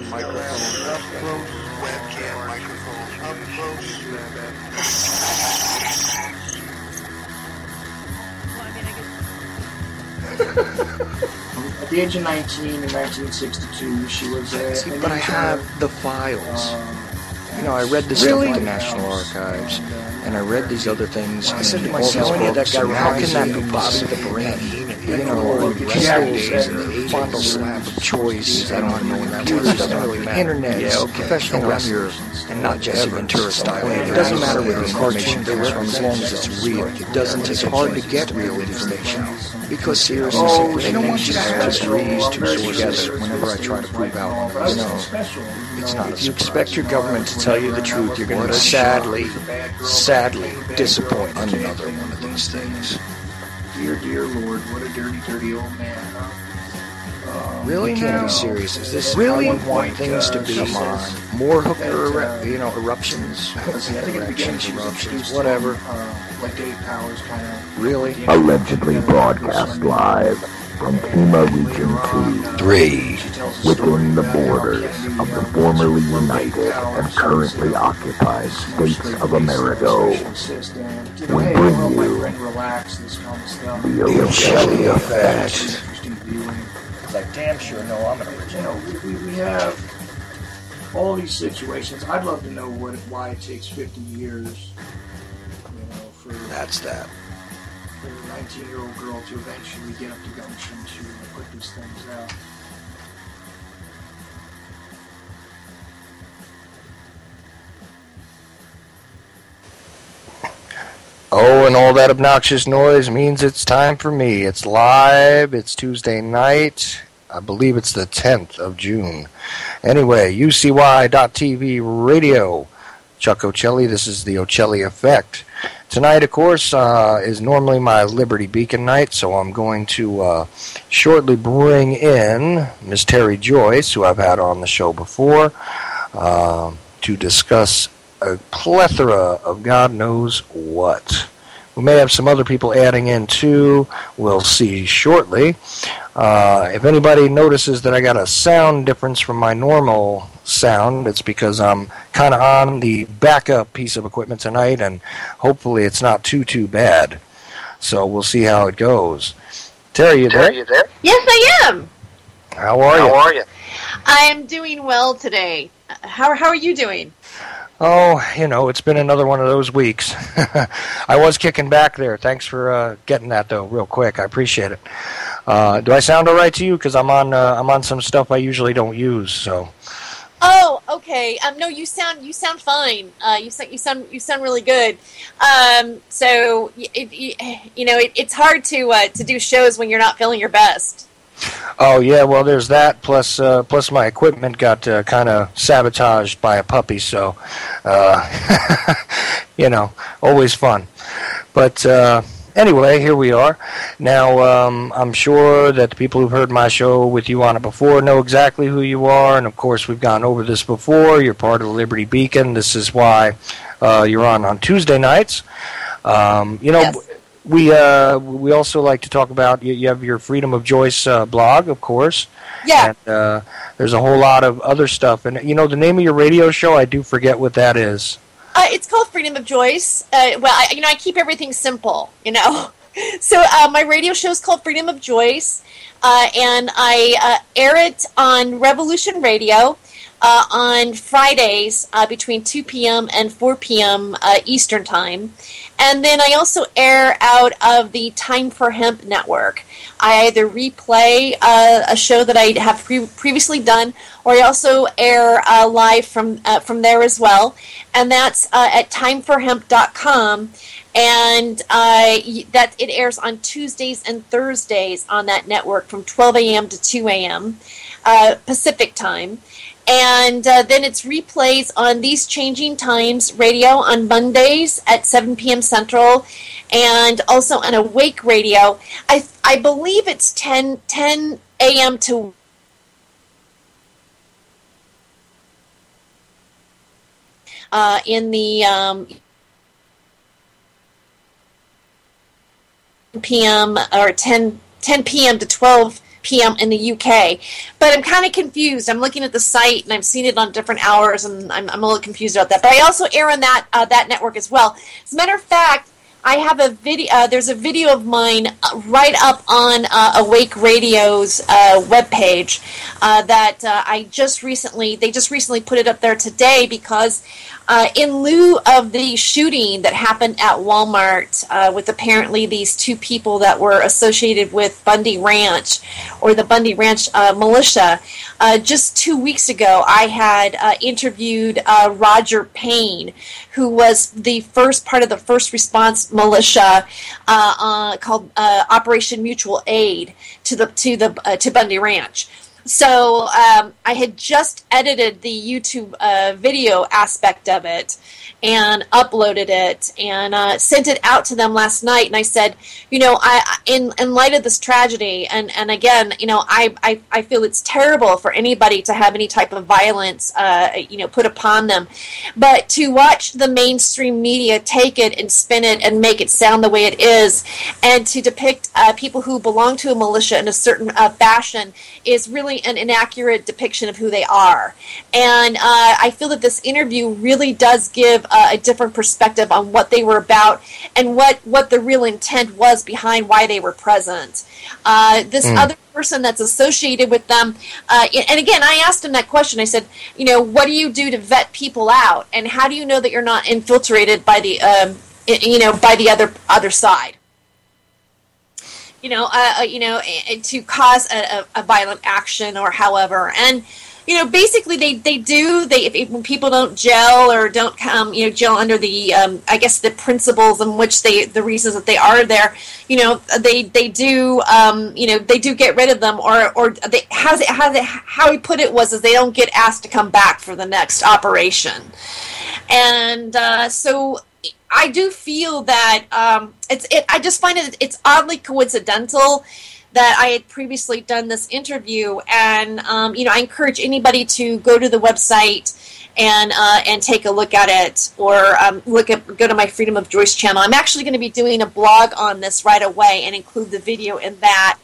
microphone up close, webcam microphone up close. At the age of 19 in 1962, she was but I have the files. I read this stuff at the National Archives, and I read these other things. I said to myself, how can that be possible? The brain, pistols and fondle slab of choice, I don't know that doesn't really matter. Internet, professional wrestlers, and not Jesse Ventura style. It doesn't matter where the cartoon comes from as long as it's real. It's hard to get real information because seriously, they don't want you to just read two sources whenever I try to prove out. It's not. If you expect your government to tell you the truth, you're going to sadly disappoint another one of these things. Dear Lord, what a dirty, dirty old man, huh? Really? Can't be serious. Is this really how you want things to be? Come on. More hooker, eruptions? Eruptions, whatever. Like Dave Powers kind of... Really? Allegedly broadcast live from Pima Region 2, 3, within the borders of the formerly united and currently occupied states of America. We bring you the Ochelli Effect. It's like, damn sure, no, I'm an original. We have all these situations. I'd love to know why it takes 50 years, for... That's that. For a 19-year-old girl to eventually get up to gumption to put these things out. Oh, and all that obnoxious noise means it's time for me. It's live. It's Tuesday night. I believe it's the 10th of June. Anyway, UCY.TV radio. Chuck Ochelli, this is the Ochelli Effect. Tonight, of course, is normally my Liberty Beacon night, so I'm going to shortly bring in Miss Terry Joyce, who I've had on the show before, to discuss a plethora of God knows what. We may have some other people adding in, too. We'll see shortly. If anybody notices that I got a sound difference from my normal sound, it's because I'm kind of on the backup piece of equipment tonight, and hopefully it's not too bad. So we'll see how it goes. Terry, you there? Yes, I am. How are you? I'm doing well today. How are you doing? Oh, it's been another one of those weeks. I was kicking back there. Thanks for getting that, though, real quick. I appreciate it. Do I sound all right to you? Because I'm on some stuff I usually don't use. So. Oh, okay. No, you sound fine. You sound really good. So it's hard to do shows when you're not feeling your best. Oh yeah, well there's that. Plus my equipment got kind of sabotaged by a puppy. So, always fun. But anyway, here we are. Now I'm sure that the people who've heard my show with you on it before know exactly who you are, and of course we've gone over this before. You're part of the Liberty Beacon. This is why you're on Tuesday nights. Yes. We also like to talk about, you have your Freedom of Joyce blog, of course. Yeah. And there's a whole lot of other stuff. And, the name of your radio show, I do forget what that is. It's called Freedom of Joyce. I keep everything simple, So my radio show is called Freedom of Joyce, and I air it on Revolution Radio on Fridays between 2 p.m. and 4 p.m. Eastern Time. And then I also air out of the Time for Hemp network. I either replay a show that I have previously done, or I also air live from there as well. And that's at timeforhemp.com. And that it airs on Tuesdays and Thursdays on that network from 12 a.m. to 2 a.m. Pacific Time. And then it's replays on These Changing Times radio on Mondays at 7 p.m. Central, and also on Awake Radio. I believe it's 10 a.m. to in the p.m. or 10 p.m. to 12 p.m. in the UK. But I'm kind of confused. I'm looking at the site, and I'm seeing it on different hours, and I'm a little confused about that. But I also air on that network as well. As a matter of fact, I have a video. There's a video of mine right up on Awake Radio's webpage that they just recently put it up there today because in lieu of the shooting that happened at Walmart with apparently these two people that were associated with Bundy Ranch or the Bundy Ranch militia, just 2 weeks ago I had interviewed Roger Payne, who was the first part of the first response militia called Operation Mutual Aid to Bundy Ranch. So I had just edited the YouTube video aspect of it and uploaded it and sent it out to them last night. And I said, in light of this tragedy, and again, I feel it's terrible for anybody to have any type of violence, put upon them. But to watch the mainstream media take it and spin it and make it sound the way it is, and to depict people who belong to a militia in a certain fashion is really an inaccurate depiction of who they are. And I feel that this interview really does give a different perspective on what they were about and what the real intent was behind why they were present. This other person that's associated with them, and again, I asked him that question. I said, what do you do to vet people out, and how do you know that you're not infiltrated by the, by the other side? To cause a violent action or however. And, basically when people don't gel or don't gel under the, the principles in which the reasons that they are there, they do get rid of them, or they, how he put it was they don't get asked to come back for the next operation. And, so I do feel that I just find it's oddly coincidental that I had previously done this interview, and I encourage anybody to go to the website and take a look at it, or go to my Freedom of Joyce channel. I'm actually going to be doing a blog on this right away and include the video in that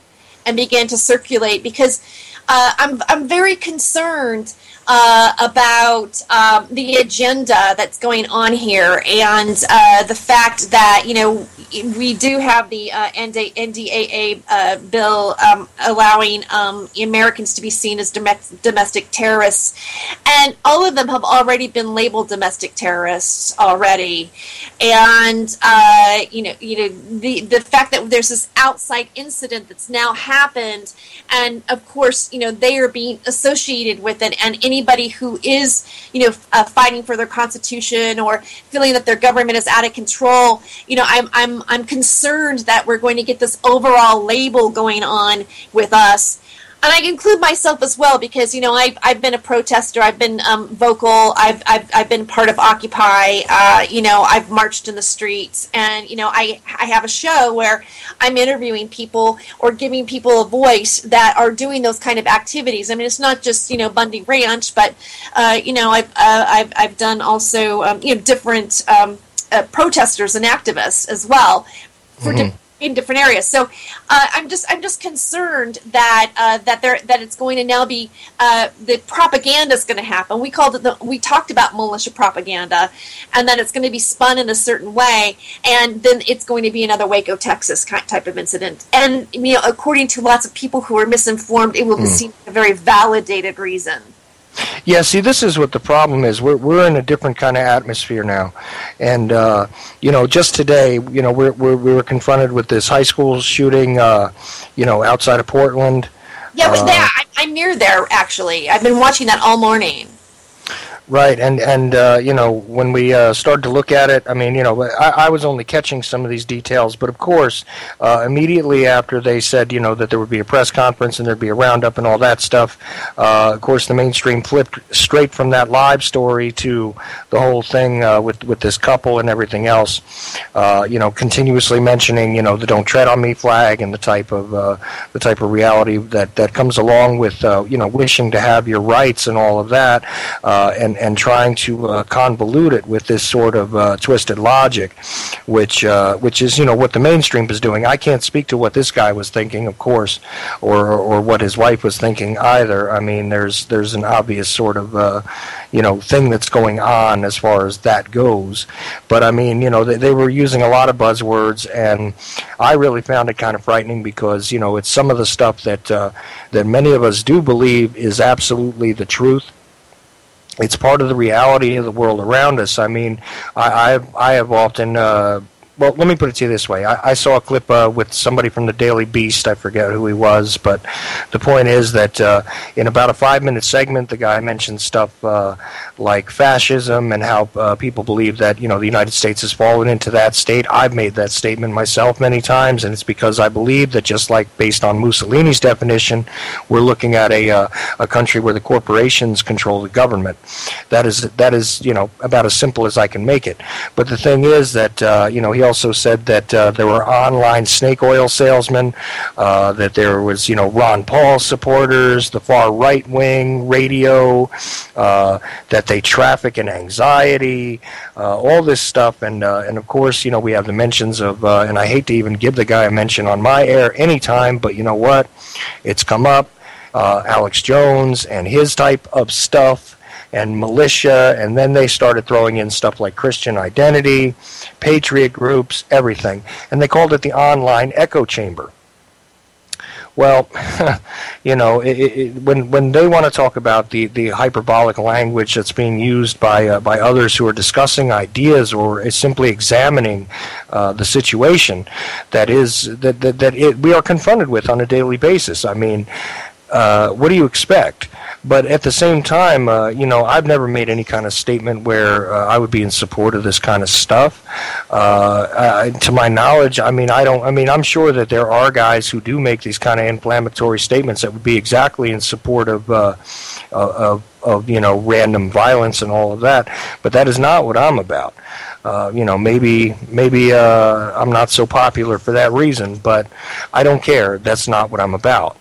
and begin to circulate, because I'm very concerned about the agenda that's going on here, and the fact that we do have the NDAA bill allowing Americans to be seen as domestic terrorists, and all of them have already been labeled domestic terrorists already, and the fact that there's this outside incident that's now happened, and of course they are being associated with it, and anybody who is, fighting for their constitution or feeling that their government is out of control, I'm concerned that we're going to get this overall label going on with us. And I include myself as well, because I've been a protester, I've been vocal, I've been part of Occupy, I've marched in the streets, and I have a show where I'm interviewing people or giving people a voice that are doing those kind of activities. I mean, it's not just Bundy Ranch, but I've done also different protesters and activists as well for in different areas. So I'm just concerned that that it's going to now be the propaganda is going to happen. We talked about militia propaganda, and that it's going to be spun in a certain way, and then it's going to be another Waco, Texas type of incident. And according to lots of people who are misinformed, it will be seen as a very validated reason. Yeah, see, this is what the problem is. We're in a different kind of atmosphere now, and just today, we were confronted with this high school shooting, outside of Portland. Yeah, I'm near there actually. I've been watching that all morning. Right, and when we started to look at it, I mean, I was only catching some of these details, but of course, immediately after they said, that there would be a press conference and there'd be a roundup and all that stuff, of course, the mainstream flipped straight from that live story to the whole thing with this couple and everything else, continuously mentioning, the "Don't Tread on Me" flag and the type of reality that comes along with, wishing to have your rights and all of that, and and trying to convolute it with this sort of twisted logic, which is, what the mainstream is doing. I can't speak to what this guy was thinking, of course, or what his wife was thinking either. I mean, there's an obvious sort of thing that's going on as far as that goes. But I mean, they were using a lot of buzzwords, and I really found it kind of frightening because, it's some of the stuff that many of us do believe is absolutely the truth. It's part of the reality of the world around us. I mean, I have often... well, let me put it to you this way. I saw a clip with somebody from the Daily Beast. I forget who he was, but the point is that in about a 5-minute segment, the guy mentioned stuff like fascism and how people believe that, the United States has fallen into that state. I've made that statement myself many times, and it's because I believe that just like based on Mussolini's definition, we're looking at a country where the corporations control the government. That is about as simple as I can make it. But the thing is that, he also said that there were online snake oil salesmen, that there was, Ron Paul supporters, the far right wing, radio, that they traffic in anxiety, all this stuff, and of course, we have the mentions of, and I hate to even give the guy a mention on my air anytime, but you know what, it's come up, Alex Jones and his type of stuff, and militia, and then they started throwing in stuff like Christian Identity, patriot groups, everything. And they called it the online echo chamber. Well, when they want to talk about the hyperbolic language that's being used by others who are discussing ideas or is simply examining the situation that we are confronted with on a daily basis. I mean, what do you expect? But at the same time, I've never made any kind of statement where I would be in support of this kind of stuff. To my knowledge, I'm sure that there are guys who do make these kind of inflammatory statements that would be exactly in support of random violence and all of that. But that is not what I'm about. Maybe I'm not so popular for that reason, but I don't care. That's not what I'm about.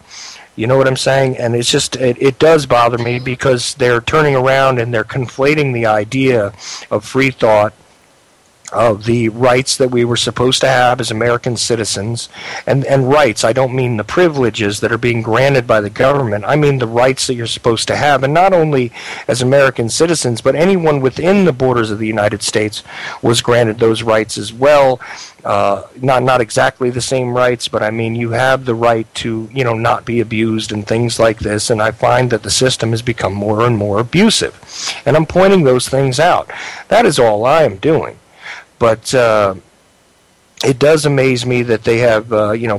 You know what I'm saying? And it's just, it does bother me because they're turning around and they're conflating the idea of free thought, of the rights that we were supposed to have as American citizens, and rights. I don't mean the privileges that are being granted by the government. I mean the rights that you're supposed to have, and not only as American citizens, but anyone within the borders of the United States was granted those rights as well. Not exactly the same rights, but I mean you have the right to not be abused and things like this, and I find that the system has become more and more abusive, and I'm pointing those things out. That is all I am doing. But it does amaze me that they have,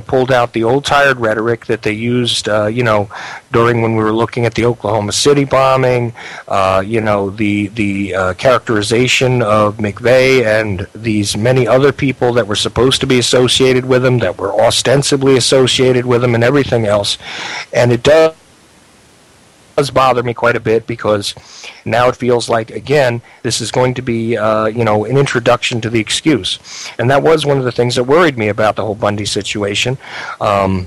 pulled out the old tired rhetoric that they used, during when we were looking at the Oklahoma City bombing, the characterization of McVeigh and these many other people that were supposed to be associated with him, that were ostensibly associated with him, and everything else. And it does bother me quite a bit because now it feels like, again, this is going to be, an introduction to the excuse. And that was one of the things that worried me about the whole Bundy situation. I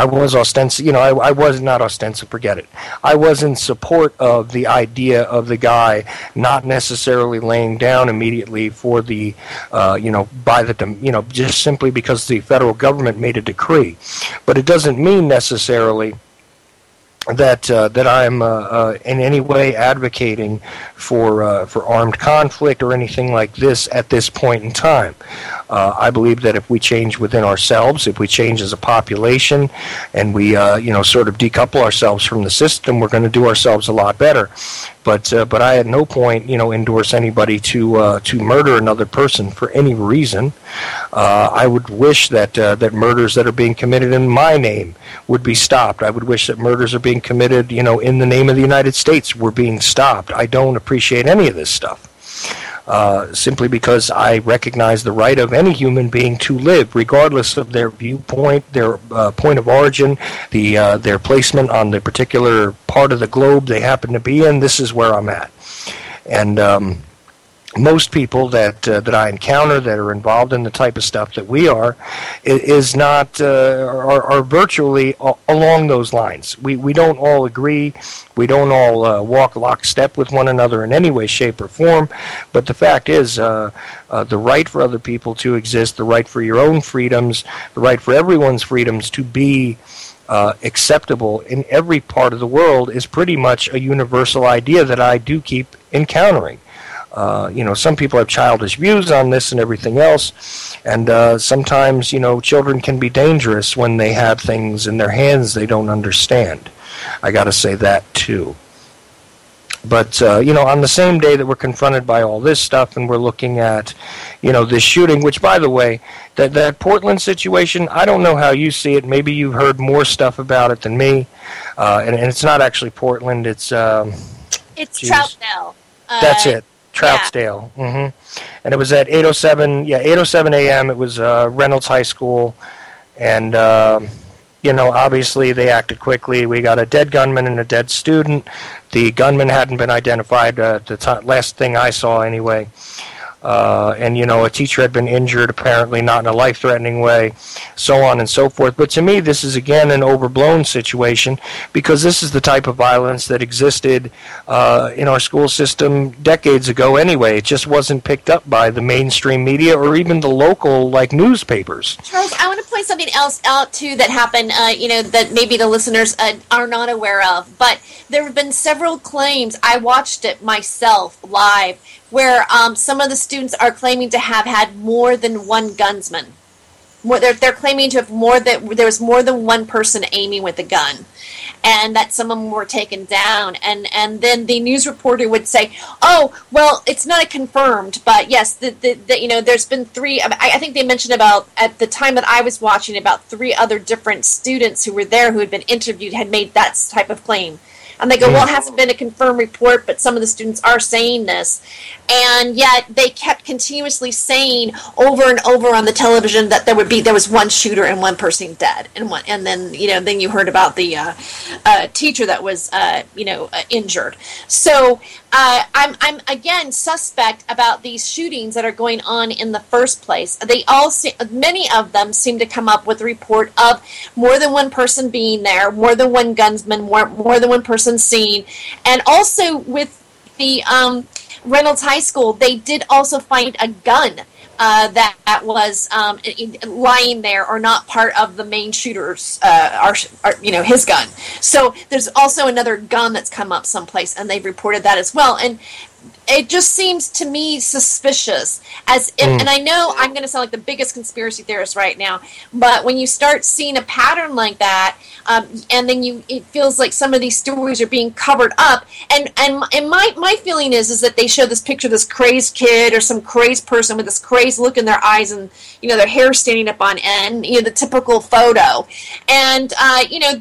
was forget it. I was in support of the idea of the guy not necessarily laying down immediately for the, just simply because the federal government made a decree. But it doesn't mean necessarily that I'm in any way advocating for armed conflict or anything like this at this point in time. I believe that if we change within ourselves, if we change as a population, and we sort of decouple ourselves from the system, we're going to do ourselves a lot better. But I at no point endorse anybody to murder another person for any reason. I would wish that murders that are being committed in my name would be stopped. I would wish that murders are being committed in the name of the United States were being stopped. I don't appreciate any of this stuff. Simply because I recognize the right of any human being to live, regardless of their viewpoint, their point of origin, their placement on the particular part of the globe they happen to be in. This is where I'm at. And most people that I encounter that are involved in the type of stuff that we are is not are virtually along those lines. We don't all agree. We don't all walk lockstep with one another in any way, shape, or form. But the fact is, the right for other people to exist, the right for your own freedoms, the right for everyone's freedoms to be acceptable in every part of the world is pretty much a universal idea that I do keep encountering. Some people have childish views on this and everything else, and sometimes, children can be dangerous when they have things in their hands they don't understand. I got to say that, too. But, on the same day that we're confronted by all this stuff and we're looking at, this shooting, which, by the way, that Portland situation, I don't know how you see it. Maybe you've heard more stuff about it than me. And it's not actually Portland. It's Troutdale. That's it. Troutdale. Yeah. Mm-hmm. And it was at 8:07 a.m. It was Reynolds High School. And, obviously they acted quickly. We got a dead gunman and a dead student. The gunman hadn't been identified, the last thing I saw anyway. And a teacher had been injured, apparently not in a life-threatening way, so on and so forth. But to me, this is, again, an overblown situation because this is the type of violence that existed in our school system decades ago anyway. It just wasn't picked up by the mainstream media or even the local, newspapers. Charles, I want to point something else out, too, that happened, that maybe the listeners are not aware of. But there have been several claims. I watched it myself live, where some of the students are claiming to have had more than one gunsman. They're claiming to have there was more than one person aiming with a gun, and that some of them were taken down. And then the news reporter would say, "Oh, well, it's not confirmed, but yes, there's been three." I think they mentioned about at the time that I was watching about 3 other different students who were there who had been interviewed had made that type of claim. And they go, well, it hasn't been a confirmed report, but some of the students are saying this. And yet they kept continuously saying over and over on the television that there was one shooter and one person dead. And then you heard about the teacher that was, injured. So I'm again suspect about these shootings that are going on in the first place. Many of them seem to come up with a report of more than one person being there, more than one gunsman, more than one person seen, and also with the Reynolds High School, they did also find a gun that was lying there or not part of the main shooter's, his gun. So there's also another gun that's come up someplace, and they've reported that as well. And it just seems to me suspicious, as if, and I know I'm going to sound like the biggest conspiracy theorist right now, but when you start seeing a pattern like that, and then it feels like some of these stories are being covered up, and my feeling is that they show this picture of this crazed kid or some crazed person with this crazed look in their eyes and their hair standing up on end, the typical photo, and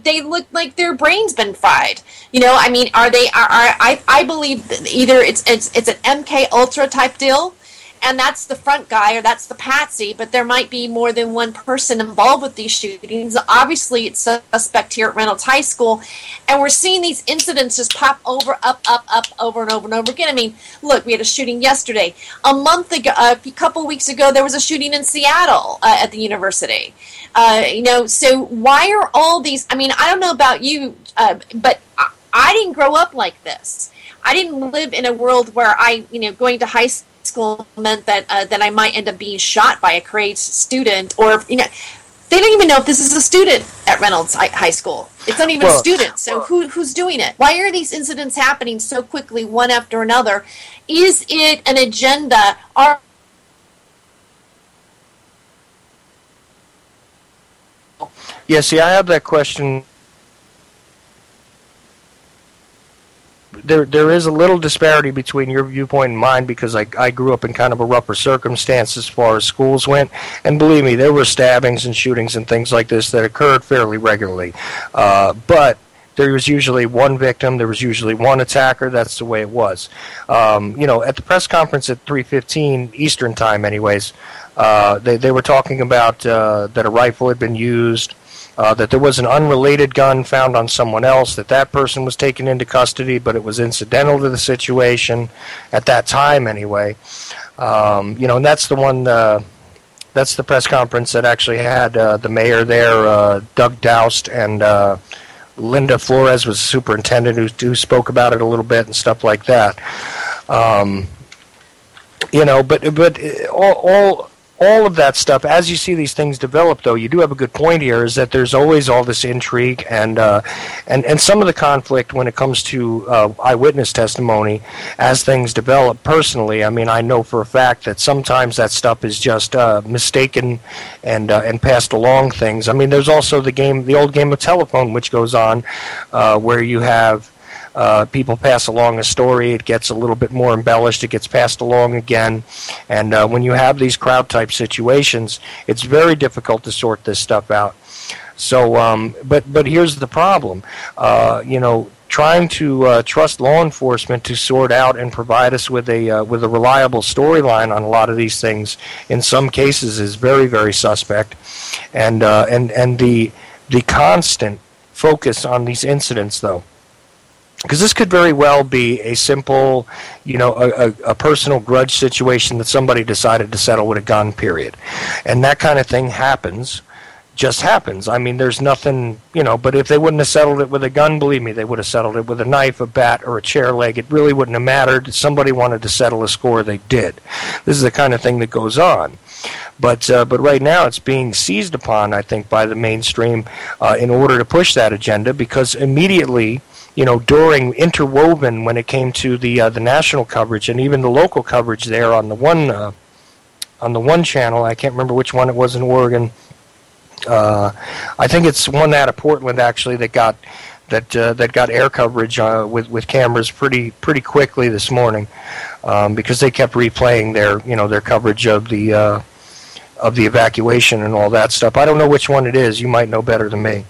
they look like their brain's been fried. I believe that either it's an MK Ultra type deal, and that's the front guy or that's the patsy, but there might be more than one person involved with these shootings. Obviously, it's suspect here at Reynolds High School, and we're seeing these incidents just pop over and over again. I mean, look, we had a shooting yesterday. A month ago, a couple weeks ago, there was a shooting in Seattle at the university. So why are all these? I mean, I don't know about you, but I didn't grow up like this. I didn't live in a world where going to high school meant that I might end up being shot by a crazed student, or they don't even know if this is a student at Reynolds High School. It's not even a student. So who's doing it? Why are these incidents happening so quickly, one after another? Is it an agenda? Yeah, see, I have that question. There is a little disparity between your viewpoint and mine because I grew up in kind of a rougher circumstance as far as schools went, and believe me, there were stabbings and shootings and things like this that occurred fairly regularly. But there was usually one victim, there was usually one attacker. That's the way it was. At the press conference at 3:15 Eastern time, anyways, they were talking about that a rifle had been used. that there was an unrelated gun found on someone else, that person was taken into custody, but it was incidental to the situation at that time anyway. And that's the one. That's the press conference that actually had the mayor there, Doug Doust, and Linda Flores was the superintendent who spoke about it a little bit and stuff like that. But all of that stuff, as you see these things develop, though, you do have a good point here, is that there's always all this intrigue and some of the conflict when it comes to eyewitness testimony as things develop. Personally, I mean, I know for a fact that sometimes that stuff is just mistaken and passed along things. I mean, there's also the old game of telephone, which goes on where you have people pass along a story, it gets a little bit more embellished, it gets passed along again, and when you have these crowd-type situations, it's very difficult to sort this stuff out. So, but here's the problem, trying to trust law enforcement to sort out and provide us with a reliable storyline on a lot of these things, in some cases, is very, very suspect, and the constant focus on these incidents, though. Because this could very well be a simple, a personal grudge situation that somebody decided to settle with a gun, period. And that kind of thing just happens. I mean, there's nothing, but if they wouldn't have settled it with a gun, believe me, they would have settled it with a knife, a bat, or a chair leg. It really wouldn't have mattered. If somebody wanted to settle a score, they did. This is the kind of thing that goes on. But right now it's being seized upon, I think, by the mainstream in order to push that agenda, because immediately, during interwoven when it came to the national coverage and even the local coverage there on the one channel, I can't remember which one it was in Oregon. I think it's one out of Portland actually that got air coverage with cameras pretty quickly this morning, because they kept replaying their coverage of the evacuation and all that stuff. I don't know which one it is. You might know better than me.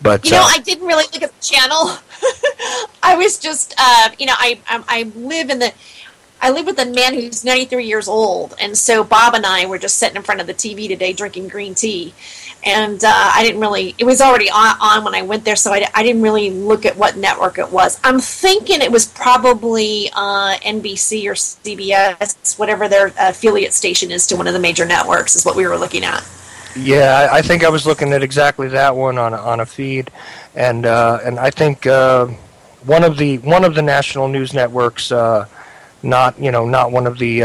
But I didn't really look at the channel. I was just, I live with a man who's 93 years old, and so Bob and I were just sitting in front of the TV today drinking green tea, and I didn't really, it was already on when I went there, so I didn't really look at what network it was. I'm thinking it was probably NBC or CBS, whatever their affiliate station is to one of the major networks is what we were looking at. Yeah, I think I was looking at exactly that one on a feed, and I think one of the national news networks, not one of the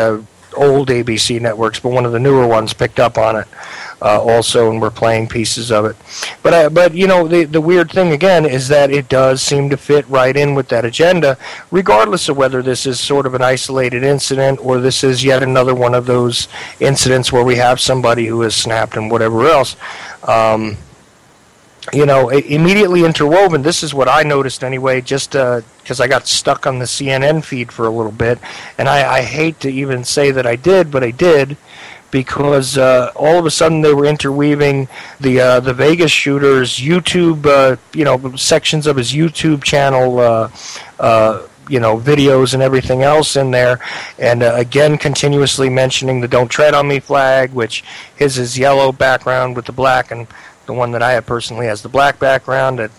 old ABC networks, but one of the newer ones picked up on it also, and we're playing pieces of it. But the weird thing again is that it does seem to fit right in with that agenda, regardless of whether this is sort of an isolated incident or this is yet another one of those incidents where we have somebody who has snapped and whatever else. Immediately interwoven, this is what I noticed anyway, just because I got stuck on the CNN feed for a little bit, and I hate to even say that I did, but I did, because all of a sudden they were interweaving the Vegas shooter's YouTube, sections of his YouTube channel, videos and everything else in there, and again continuously mentioning the "Don't Tread on Me" flag, which his is yellow background with the black, and the one that I have personally has the black background.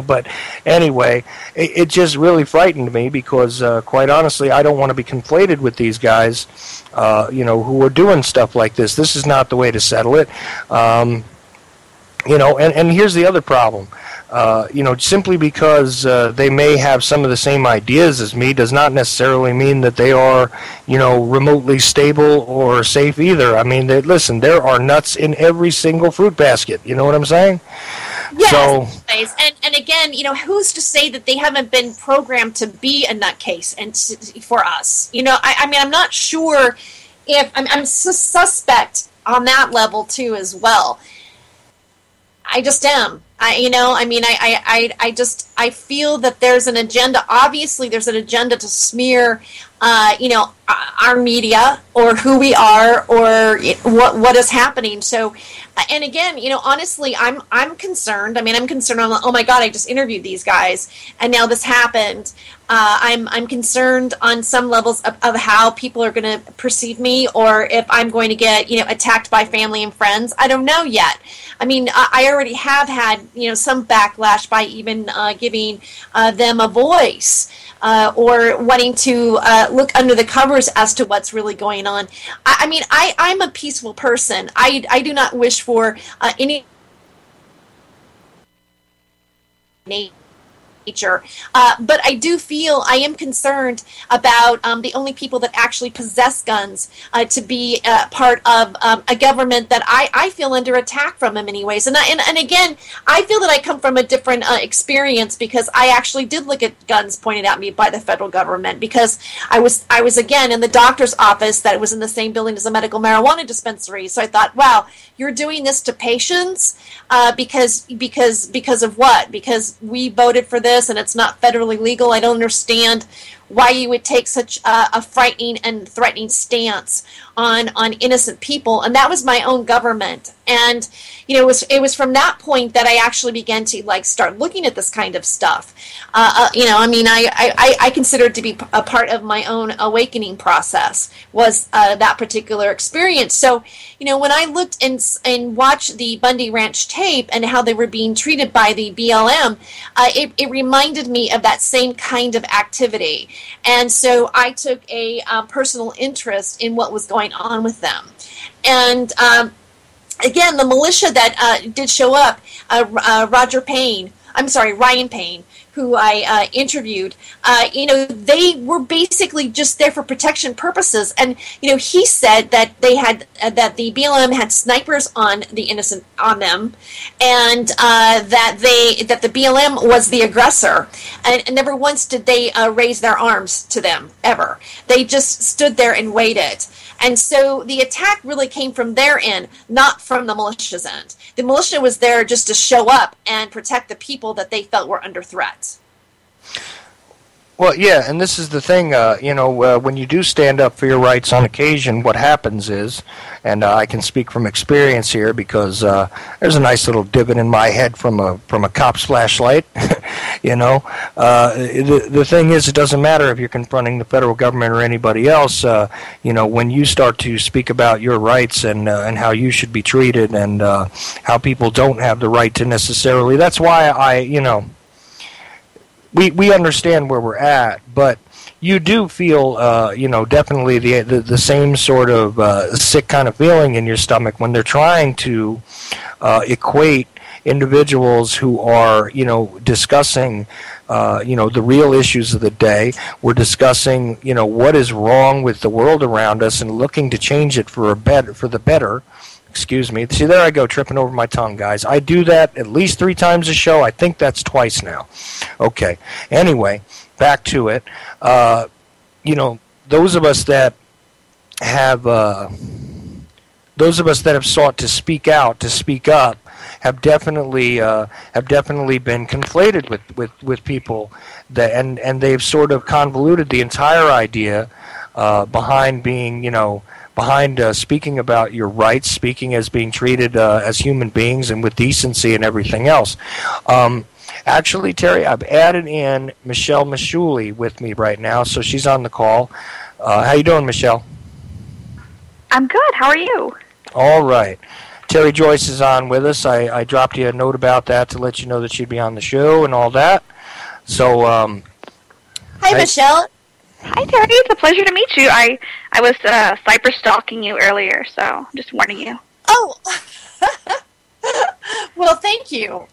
But anyway, it just really frightened me because, quite honestly, I don't want to be conflated with these guys, who are doing stuff like this. This is not the way to settle it. And here's the other problem. Simply because they may have some of the same ideas as me does not necessarily mean that they are, remotely stable or safe either. I mean, listen, there are nuts in every single fruit basket. You know what I'm saying? Yes. And again, who's to say that they haven't been programmed to be a nutcase and for us? I mean, I'm not sure if I'm suspect on that level too as well. I just am. I just I feel that there's an agenda. Obviously, there's an agenda to smear, our media or who we are or what is happening. So, and again, honestly, I'm concerned. I mean, I'm concerned. Oh my God, I just interviewed these guys, and now this happened. I'm concerned on some levels of how people are going to perceive me, or if I'm going to get attacked by family and friends. I don't know yet. I mean, I already have had some backlash by even giving them a voice. Or wanting to look under the covers as to what's really going on. I'm a peaceful person. I do not wish for any nature. But I do feel I am concerned about the only people that actually possess guns to be part of a government that I feel under attack from in many ways. And again, I feel that I come from a different experience because I actually did look at guns pointed at me by the federal government because I was again in the doctor's office that was in the same building as a medical marijuana dispensary. So I thought, wow, you're doing this to patients because of what? Because we voted for this and it's not federally legal. I don't understand why you would take such a frightening and threatening stance on innocent people. And that was my own government. And it was from that point that I actually began to start looking at this kind of stuff. I consider it to be a part of my own awakening process was that particular experience. So when I looked and watched the Bundy Ranch tape and how they were being treated by the BLM, it reminded me of that same kind of activity. And so I took a personal interest in what was going on with them. And again, the militia that did show up, Ryan Payne, who I interviewed, they were basically just there for protection purposes. And, he said that they had, that the BLM had snipers on the innocent, on them, and that the BLM was the aggressor. And never once did they raise their arms to them, ever. They just stood there and waited. And so the attack really came from their end, not from the militia's end. The militia was there just to show up and protect the people that they felt were under threat. Well, yeah, and this is the thing, when you do stand up for your rights on occasion, what happens is, and I can speak from experience here because there's a nice little divot in my head from a cop's flashlight, The thing is, it doesn't matter if you're confronting the federal government or anybody else, when you start to speak about your rights and how you should be treated and how people don't have the right to necessarily, that's why we understand where we're at, but you do feel, definitely the same sort of sick kind of feeling in your stomach when they're trying to equate individuals who are, discussing, the real issues of the day. We're discussing, what is wrong with the world around us and looking to change it for the better. Excuse me. See, there I go, tripping over my tongue, guys. I do that at least 3 times a show. I think that's twice now. Okay. Anyway, back to it. Those of us that have sought to speak out, to speak up, have definitely been conflated with people that, and they've sort of convoluted the entire idea behind being, behind speaking about your rights, speaking as being treated as human beings and with decency and everything else. Actually, Terry, I've added in Michelle Mashuli with me right now, so she's on the call. How you doing, Michelle? I'm good. How are you? All right. Terry Joyce is on with us. I dropped you a note about that to let you know that she'd be on the show and all that. So, Hi, Michelle. Hi, Terry. It's a pleasure to meet you. I was cyber stalking you earlier, so just warning you. Oh, well, thank you.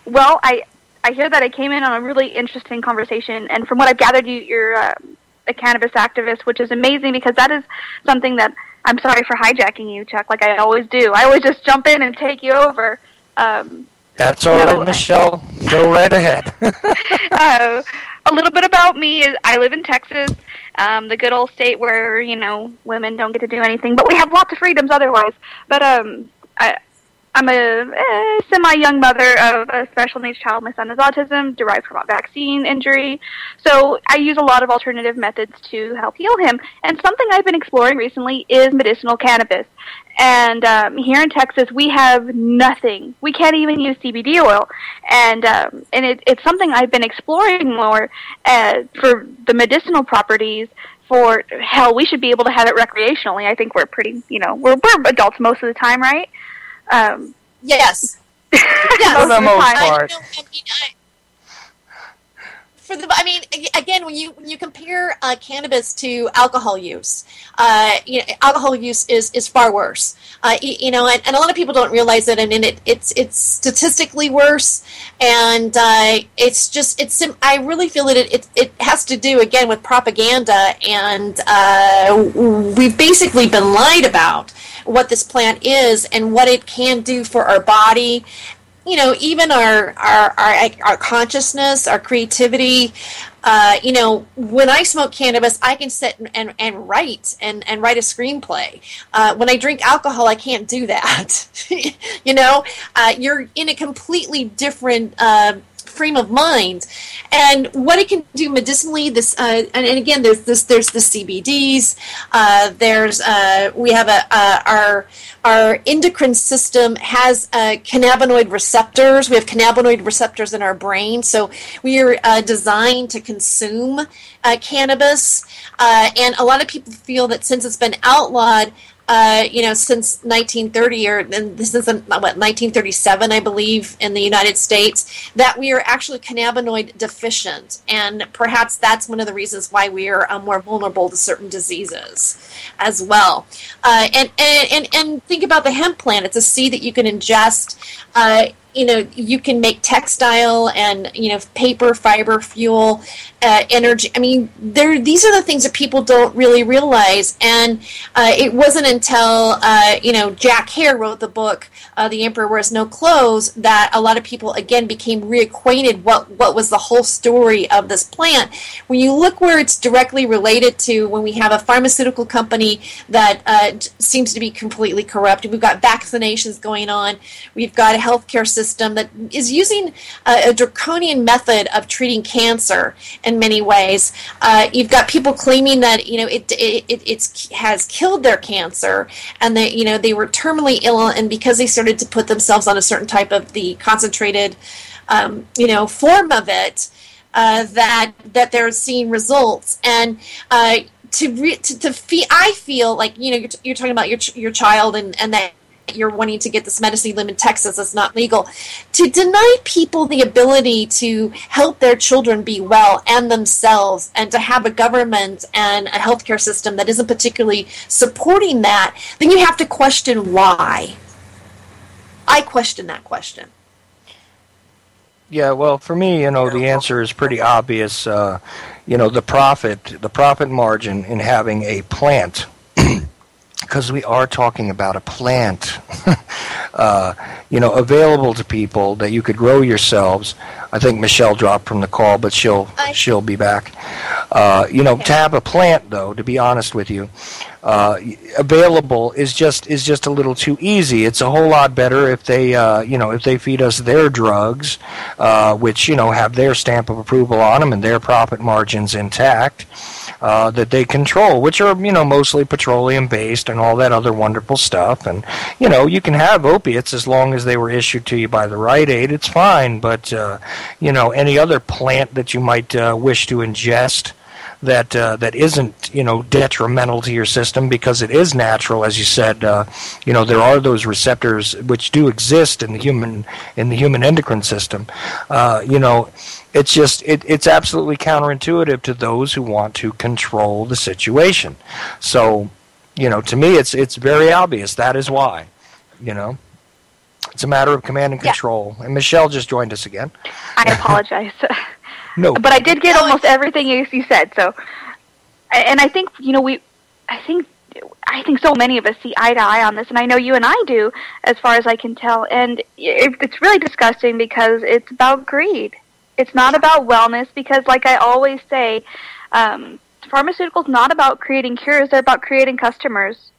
Well, I hear that I came in on a really interesting conversation, and from what I've gathered, you're a cannabis activist, which is amazing because that is something that I'm sorry for hijacking you, Chuck, like I always do. I always just jump in and take you over. That's all right, Michelle. Go right ahead. A little bit about me is I live in Texas, the good old state where, women don't get to do anything, but we have lots of freedoms otherwise. But I'm a semi-young mother of a special needs child. My son has autism, derived from a vaccine injury. So I use a lot of alternative methods to help heal him. And something I've been exploring recently is medicinal cannabis. And here in Texas, we have nothing. We can't even use CBD oil. And it's something I've been exploring more for the medicinal properties. For hell, we should be able to have it recreationally. I think we're pretty, we're adults most of the time, right? Yes. For the most part. Again, when you compare cannabis to alcohol use, alcohol use is far worse. And a lot of people don't realize that. I mean, it's statistically worse, and I really feel that it has to do again with propaganda, and we've basically been lied about what this plant is and what it can do for our body. Even our consciousness, our creativity. When I smoke cannabis, I can sit and write and write a screenplay. When I drink alcohol, I can't do that. You're in a completely different frame of mind, and what it can do medicinally. This and again, there's the CBDs. We have our endocrine system has cannabinoid receptors. We have cannabinoid receptors in our brain, so we are designed to consume cannabis. And a lot of people feel that since it's been outlawed, since 1930 or this is 1937, I believe, in the United States, that we are actually cannabinoid deficient, and perhaps that's one of the reasons why we are more vulnerable to certain diseases as well. And think about the hemp plant. It's a seed that you can ingest. You can make textile and, paper, fiber, fuel, energy. I mean, these are the things that people don't really realize. And it wasn't until, Jack Hare wrote the book, The Emperor Wears No Clothes, that a lot of people, again, became reacquainted what was the whole story of this plant. When you look where it's directly related to, when we have a pharmaceutical company that seems to be completely corrupt, we've got vaccinations going on, we've got a healthcare system that is using a draconian method of treating cancer in many ways. You've got people claiming that it has killed their cancer, and that they were terminally ill, and because they started to put themselves on a certain type of the concentrated form of it, that they're seeing results. And I feel like you're talking about your child and that you're wanting to get this medicine. You live in Texas, it's not legal. To deny people the ability to help their children be well and themselves, and to have a government and a healthcare system that isn't particularly supporting that, then you have to question why. I question that question. Yeah, well, for me, the answer is pretty obvious. The profit margin in having a plant, because we are talking about a plant, available to people that you could grow yourselves. I think Michelle dropped from the call, but she'll be back. To have a plant, though, to be honest with you, available is just a little too easy. It's a whole lot better if they if they feed us their drugs, which have their stamp of approval on them and their profit margins intact. That they control, which are, mostly petroleum-based and all that other wonderful stuff. And, you can have opiates as long as they were issued to you by the Rite Aid. It's fine. But, any other plant that you might wish to ingest that isn't, detrimental to your system, because it is natural, as you said, there are those receptors which do exist in the human endocrine system. It's just it's absolutely counterintuitive to those who want to control the situation. So, to me, it's very obvious. That is why, it's a matter of command and control. Yeah. And Michelle just joined us again. I apologize. No, but I did get almost everything you said. So, and I think I think so many of us see eye to eye on this, and I know you and I do, as far as I can tell. And it's really disgusting because it's about greed. It's not about wellness, because, like I always say, pharmaceuticals not about creating cures; they're about creating customers.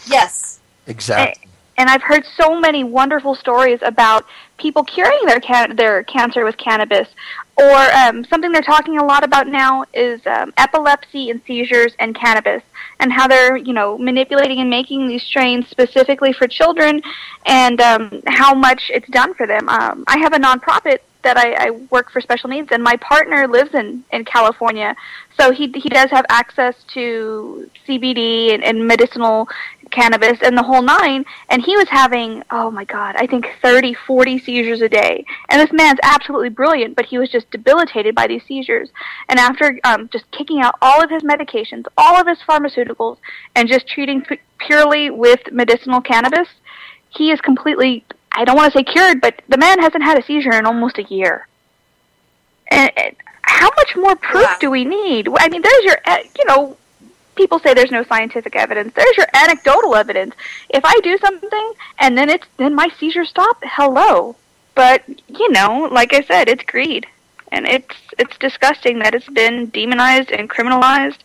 Yes, exactly. And I've heard so many wonderful stories about people curing their cancer with cannabis. Or something they're talking a lot about now is epilepsy and seizures and cannabis, and how they're, manipulating and making these strains specifically for children, and how much it's done for them. I have a nonprofit that I work for special needs, and my partner lives in California, so he does have access to CBD and medicinal cannabis and the whole nine, and he was having, oh my God, I think 30, 40 seizures a day. And this man's absolutely brilliant, but he was just debilitated by these seizures. And after just kicking out all of his medications, all of his pharmaceuticals, and just treating purely with medicinal cannabis, he is completely, I don't want to say cured, but the man hasn't had a seizure in almost a year. And how much more proof do we need? I mean, there's your, people say there's no scientific evidence. There's your anecdotal evidence. If I do something and then my seizures stop, hello. But, like I said, it's greed. And it's disgusting that it's been demonized and criminalized.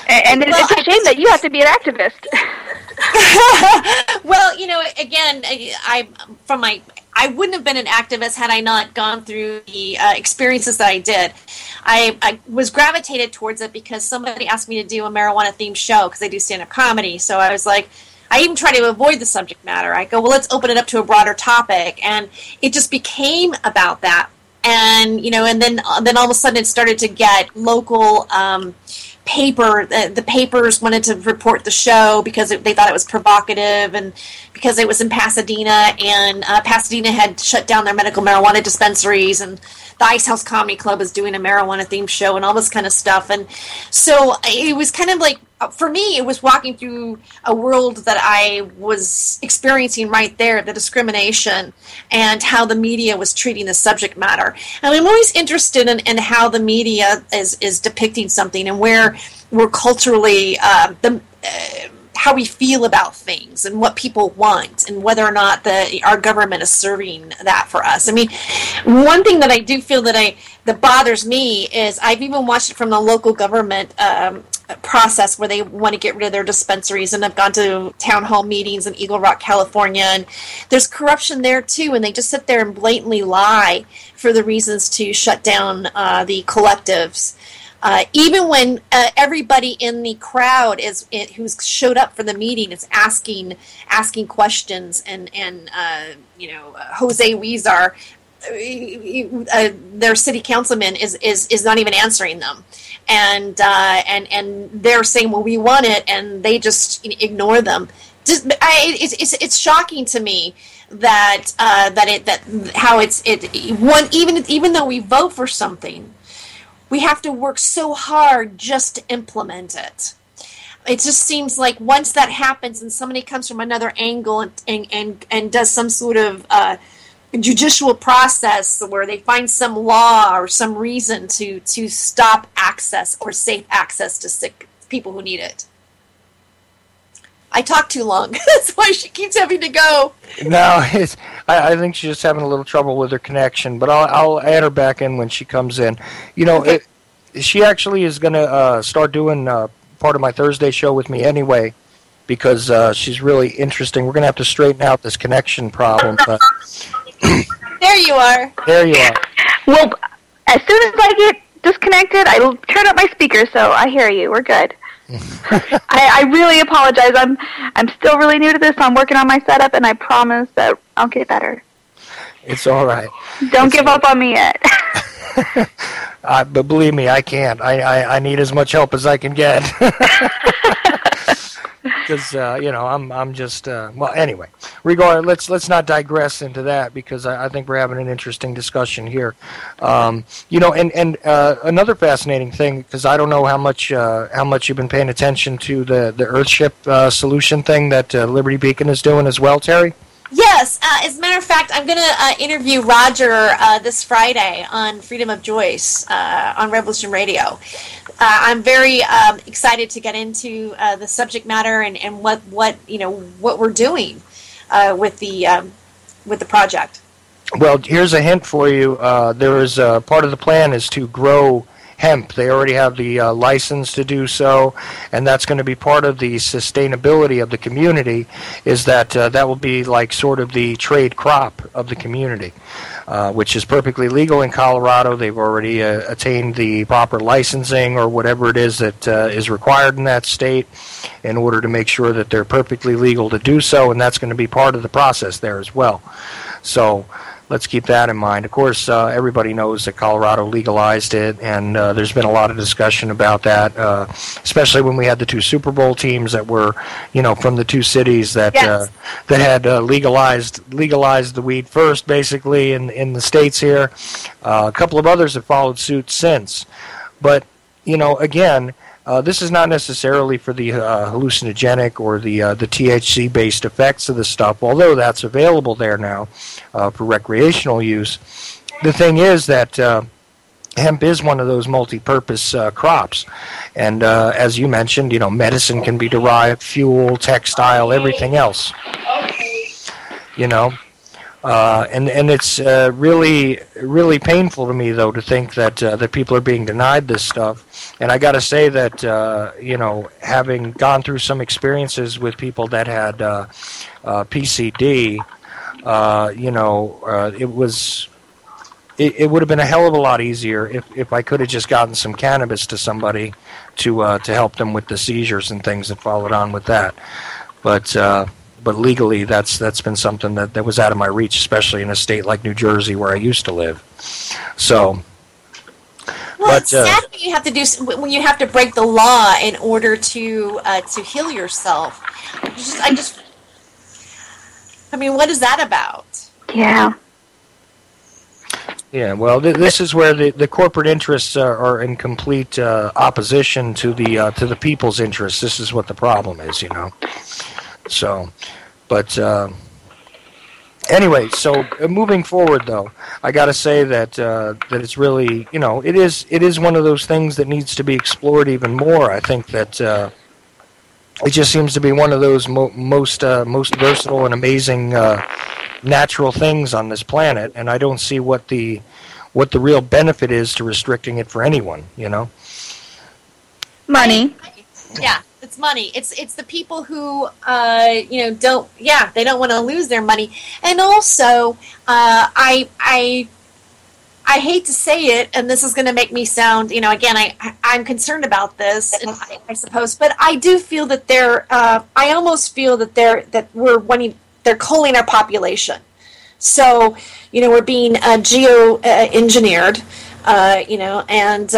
And it's a shame that you have to be an activist. Well, again, I wouldn't have been an activist had I not gone through the experiences that I did. I was gravitated towards it because somebody asked me to do a marijuana-themed show because I do stand-up comedy. So I was like, I even try to avoid the subject matter. I go, well, let's open it up to a broader topic. And it just became about that. And, and then all of a sudden it started to get local paper. The papers wanted to report the show because they thought it was provocative, and because it was in Pasadena, and Pasadena had shut down their medical marijuana dispensaries, and the Ice House Comedy Club is doing a marijuana-themed show and all this kind of stuff. And so it was kind of like, for me, it was walking through a world that I was experiencing right there, the discrimination and how the media was treating the subject matter. And I'm always interested in how the media is depicting something and where we're culturally, how we feel about things and what people want and whether or not our government is serving that for us. I mean, one thing that I do feel that bothers me is I've even watched it from the local government process where they want to get rid of their dispensaries, and I've gone to town hall meetings in Eagle Rock, California, and there's corruption there too, and they just sit there and blatantly lie for the reasons to shut down the collectives. Even when everybody in the crowd who's showed up for the meeting is asking questions, and Jose Huizar, their city councilman, is not even answering them, and they're saying, well, we want it, and they just ignore them. It's shocking to me that even though we vote for something, we have to work so hard just to implement it. It just seems like once that happens and somebody comes from another angle and does some sort of judicial process where they find some law or some reason to stop access or safe access to sick people who need it. I talk too long. That's why she keeps having to go. No, I think she's just having a little trouble with her connection, but I'll add her back in when she comes in. She actually is going to start doing part of my Thursday show with me anyway, because she's really interesting. We're going to have to straighten out this connection problem. But there you are. There you are. Well, as soon as I get disconnected, I'll turn up my speaker, so I hear you. We're good. I really apologize. I'm still really new to this. I'm working on my setup, and I promise that I'll get better. It's all right. Don't give up on me yet. But believe me, I can't. I need as much help as I can get. Because I'm just well. Anyway, regardless, let's not digress into that, because I think we're having an interesting discussion here. And another fascinating thing, because I don't know how much you've been paying attention to the Earthship solution thing that Liberty Beacon is doing as well, Terry. Yes, as a matter of fact, I'm going to interview Roger this Friday on Freedom of Joyce on Revolution Radio. I'm very excited to get into the subject matter and what we're doing with the project. Well, here's a hint for you. There is part of the plan is to grow hemp. They already have the license to do so, and that's going to be part of the sustainability of the community, is that that will be like sort of the trade crop of the community, which is perfectly legal in Colorado. They've already attained the proper licensing or whatever it is that is required in that state in order to make sure that they're perfectly legal to do so, and that's going to be part of the process there as well. So let's keep that in mind. Of course, everybody knows that Colorado legalized it, and there's been a lot of discussion about that, especially when we had the two Super Bowl teams that were, from the two cities that that had legalized the weed first, basically, in the states here. A couple of others have followed suit since. But, again, this is not necessarily for the hallucinogenic or the THC-based effects of the stuff, although that's available there now for recreational use. The thing is that hemp is one of those multi-purpose crops, and as you mentioned, medicine can be derived, fuel, textile, everything else. And it's really, really painful to me, though, to think that that people are being denied this stuff. And I got to say that, having gone through some experiences with people that had PCD, it would have been a hell of a lot easier if I could have just gotten some cannabis to somebody to help them with the seizures and things that followed on with that. But legally, that's been something that was out of my reach, especially in a state like New Jersey where I used to live. So, it's sad when you have to when you have to break the law in order to heal yourself. I mean, what is that about? Yeah. Yeah, well, this is where the corporate interests are in complete opposition to the people's interests. This is what the problem is, So, but anyway, so moving forward, though, I got to say that it's really, it is one of those things that needs to be explored even more. I think that it just seems to be one of those most versatile and amazing natural things on this planet, and I don't see what the real benefit is to restricting it for anyone. Money. Yeah. It's money. It's the people who they don't want to lose their money. And also, I hate to say it, and this is going to make me sound, again, I'm concerned about this, and I suppose, but I do feel that I almost feel that they're culling our population. So, we're being geo-engineered, and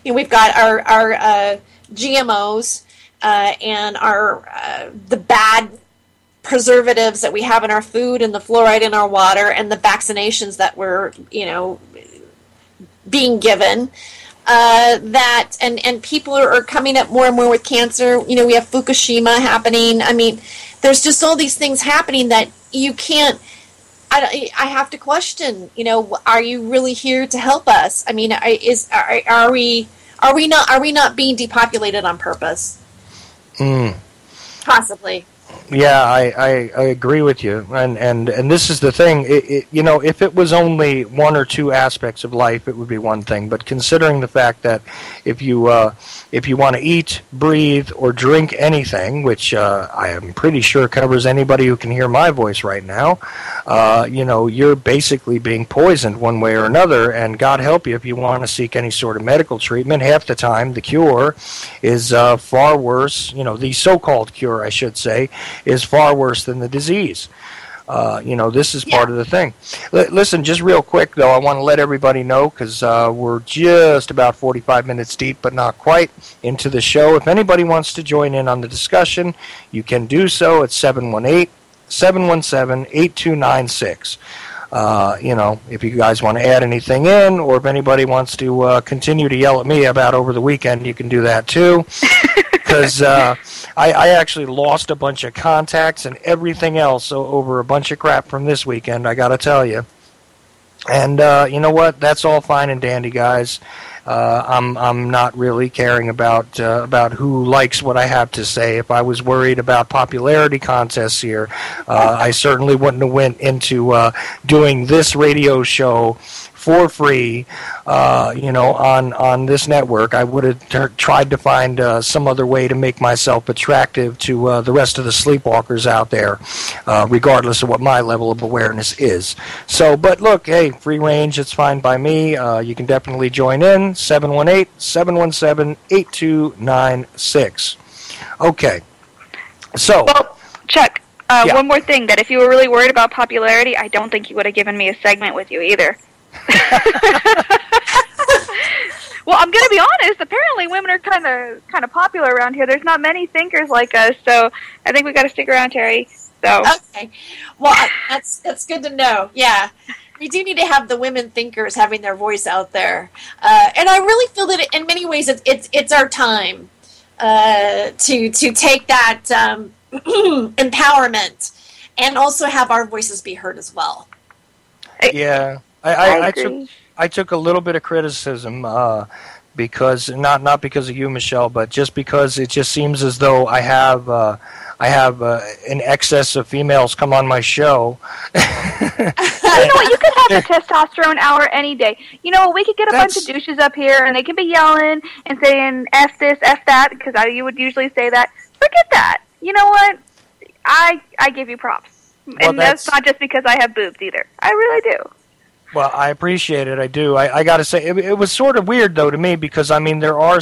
we've got our GMOs and our the bad preservatives that we have in our food and the fluoride in our water and the vaccinations that we're being given and people are coming up more and more with cancer. We have Fukushima happening. I mean, there's just all these things happening that you can't. I have to question. Are you really here to help us? I mean, are we not being depopulated on purpose? Possibly. Yeah, I agree with you, and this is the thing. If it was only one or two aspects of life, it would be one thing. But considering the fact that if you want to eat, breathe, or drink anything, which I am pretty sure covers anybody who can hear my voice right now, you're basically being poisoned one way or another. And God help you if you want to seek any sort of medical treatment. Half the time, the cure is far worse. The so-called cure, I should say, is far worse than the disease. This is part of the thing. Listen, just real quick, though, I want to let everybody know, because we're just about 45 minutes deep, but not quite, into the show. If anybody wants to join in on the discussion, you can do so at 718-717-8296. If you guys want to add anything in, or if anybody wants to continue to yell at me about over the weekend, you can do that too. Because I actually lost a bunch of contacts and everything else over a bunch of crap from this weekend, I got to tell you. And you know what? That's all fine and dandy, guys. I'm not really caring about who likes what I have to say. If I was worried about popularity contests here, I certainly wouldn't have went into doing this radio show for free, on this network, I would have tried to find some other way to make myself attractive to the rest of the sleepwalkers out there, regardless of what my level of awareness is. So, but look, hey, free range, it's fine by me. You can definitely join in, 718-717-8296. Okay. So. Well, Chuck, yeah. One more thing, that if you were really worried about popularity, I don't think you would have given me a segment with you either. Well, I'm going to be honest. Apparently, women are kind of popular around here. There's not many thinkers like us, so I think we got to stick around, Terry. So. Okay. Well, that's good to know. Yeah. We do need to have the women thinkers having their voice out there. And I really feel that in many ways it's our time to take that empowerment and also have our voices be heard as well. Yeah. I took a little bit of criticism because not because of you, Michelle, but just because it just seems as though I have an excess of females come on my show. You know what? You could have a testosterone hour any day. You know, we could get a bunch of douches up here, and they can be yelling and saying "F this, F that," because you would usually say that. Forget that. You know what? I give you props, and that's not just because I have boobs either. I really do. Well, I appreciate it. I do. I got to say, it was sort of weird though to me because I mean there are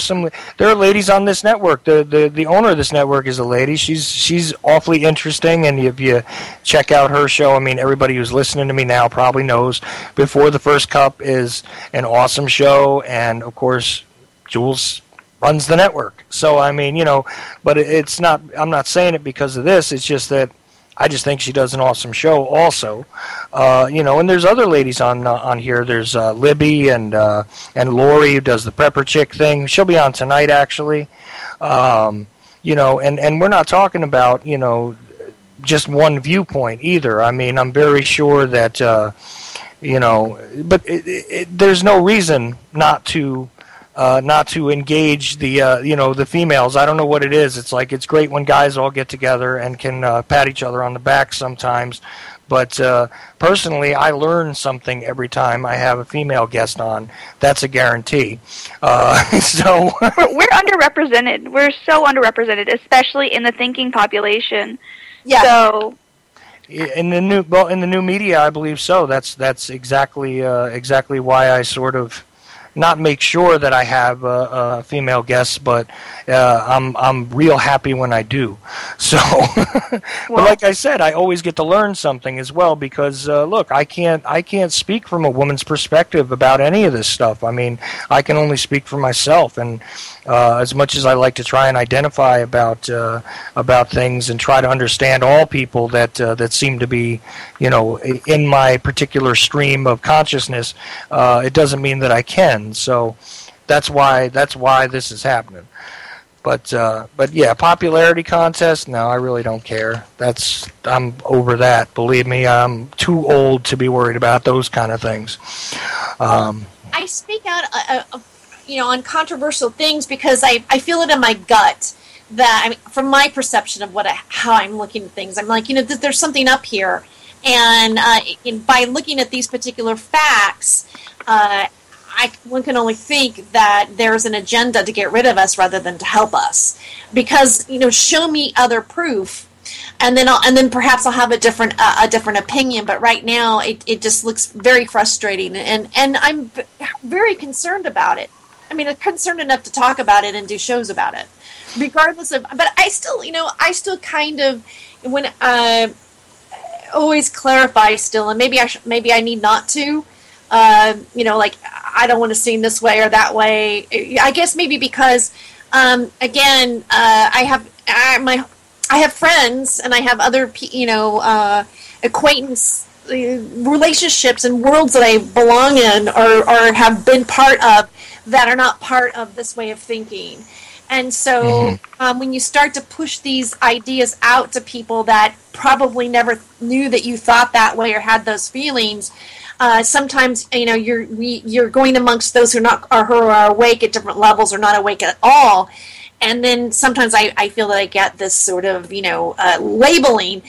ladies on this network. The owner of this network is a lady. She's awfully interesting, and if you check out her show, I mean everybody who's listening to me now probably knows Before the First Cup is an awesome show, and of course Jules runs the network. So I mean, but it's not. I'm not saying it because of this. It's just that. I just think she does an awesome show also. And there's other ladies on here. There's Libby and Lori who does the Prepper Chick thing. She'll be on tonight actually. And we're not talking about, just one viewpoint either. I mean, I'm very sure that, but there's no reason not to engage the females. I don't know what it is. It's like it's great when guys all get together and can pat each other on the back sometimes. But personally, I learn something every time I have a female guest on. That's a guarantee. So we're underrepresented. We're so underrepresented, especially in the thinking population. Yeah. So. In the new media, I believe so. That's exactly why I sort of. Not make sure that I have female guests, but I'm real happy when I do. So, but like I said, I always get to learn something as well because look, I can't speak from a woman's perspective about any of this stuff. I mean, I can only speak for myself, and as much as I like to try and identify about things and try to understand all people that seem to be, in my particular stream of consciousness, it doesn't mean that I can. So that's why this is happening. But yeah, popularity contest. No, I really don't care. I'm over that. Believe me, I'm too old to be worried about those kind of things. I speak out, on controversial things because I feel it in my gut that from my perception of how I'm looking at things, I'm like, there's something up here, and by looking at these particular facts. One can only think that there's an agenda to get rid of us rather than to help us, because show me other proof, and then perhaps I'll have a different opinion. But right now, it just looks very frustrating, and I'm very concerned about it. I mean, I'm concerned enough to talk about it and do shows about it, regardless of. But I still kind of when always clarify still, and maybe I need not to. Like I don't want to seem this way or that way. I guess maybe because, again, I have friends and I have other, acquaintance relationships and worlds that I belong in or have been part of that are not part of this way of thinking. And so when you start to push these ideas out to people that probably never knew that you thought that way or had those feelings, sometimes you're going amongst those who are awake at different levels or not awake at all, and then sometimes I feel that I get this sort of labeling,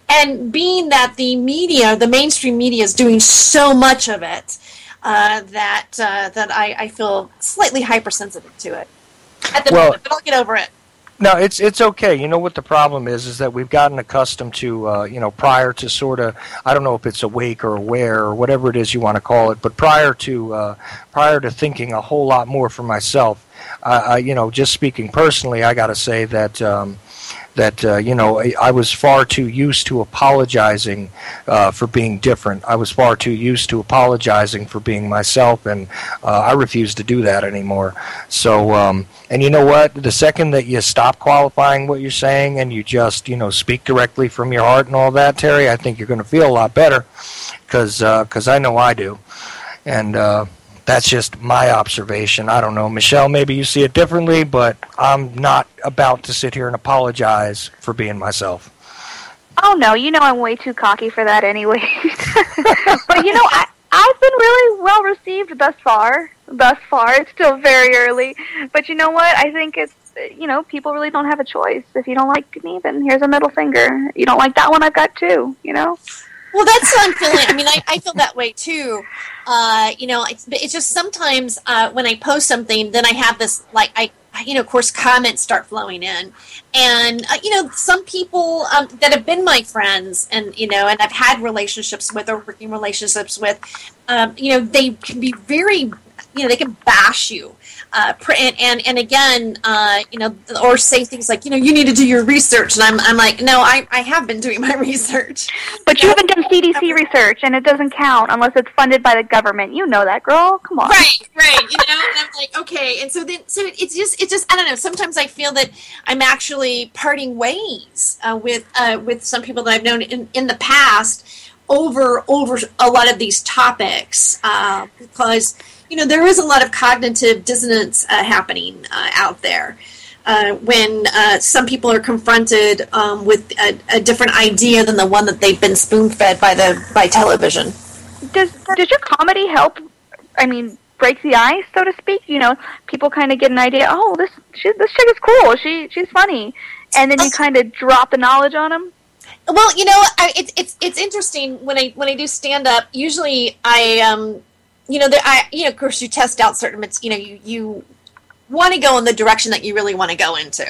and being that the mainstream media is doing so much of it, that I feel slightly hypersensitive to it at the moment, but I'll get over it. No, it's okay. You know what the problem is that we've gotten accustomed to, prior to sort of, I don't know if it's awake or aware or whatever it is you want to call it, but prior to thinking a whole lot more for myself, just speaking personally, I got to say that I was far too used to apologizing for being different. I was far too used to apologizing for being myself, and I refuse to do that anymore. So, and you know what? The second that you stop qualifying what you're saying and you just, speak directly from your heart and all that, Terry, I think you're going to feel a lot better, because I know I do. And that's just my observation. I don't know. Michelle, maybe you see it differently, but I'm not about to sit here and apologize for being myself. Oh, no. I'm way too cocky for that anyway. But, I've been really well received thus far. It's still very early. But you know what? I think it's, people really don't have a choice. If you don't like me, then here's a middle finger. You don't like that one, I've got two, Well, that's how I'm feeling. I mean, I feel that way too. It's just sometimes when I post something, then I have this, of course, comments start flowing in. And, some people that have been my friends and I've had relationships with or working relationships with, they can be very, they can bash you. And again, or say things like, you need to do your research. And I'm like, no, I have been doing my research. But you haven't done CDC research, and it doesn't count unless it's funded by the government. You know that, girl. Come on. Right. And I'm like, okay. And so it's just, I don't know. Sometimes I feel that I'm actually parting ways with some people that I've known in the past over a lot of these topics, because there is a lot of cognitive dissonance happening out there when some people are confronted with a different idea than the one that they've been spoon-fed by television. Does your comedy help? I mean, break the ice, so to speak. People kind of get an idea. Oh, this chick is cool. She's funny, and then you kind of drop the knowledge on them. Well, it's interesting when I do stand up. Usually, of course, you test out certain, you want to go in the direction that you really want to go into.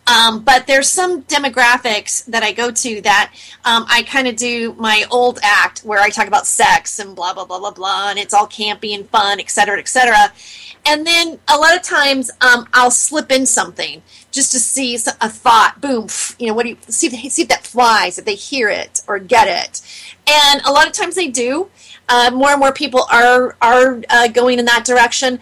But there's some demographics that I go to that I kind of do my old act where I talk about sex and blah, blah, blah, blah, blah, and it's all campy and fun, et cetera, et cetera. And then a lot of times I'll slip in something just to see a thought, boom, what do you see if that flies, if they hear it or get it. And a lot of times they do. More and more people are going in that direction.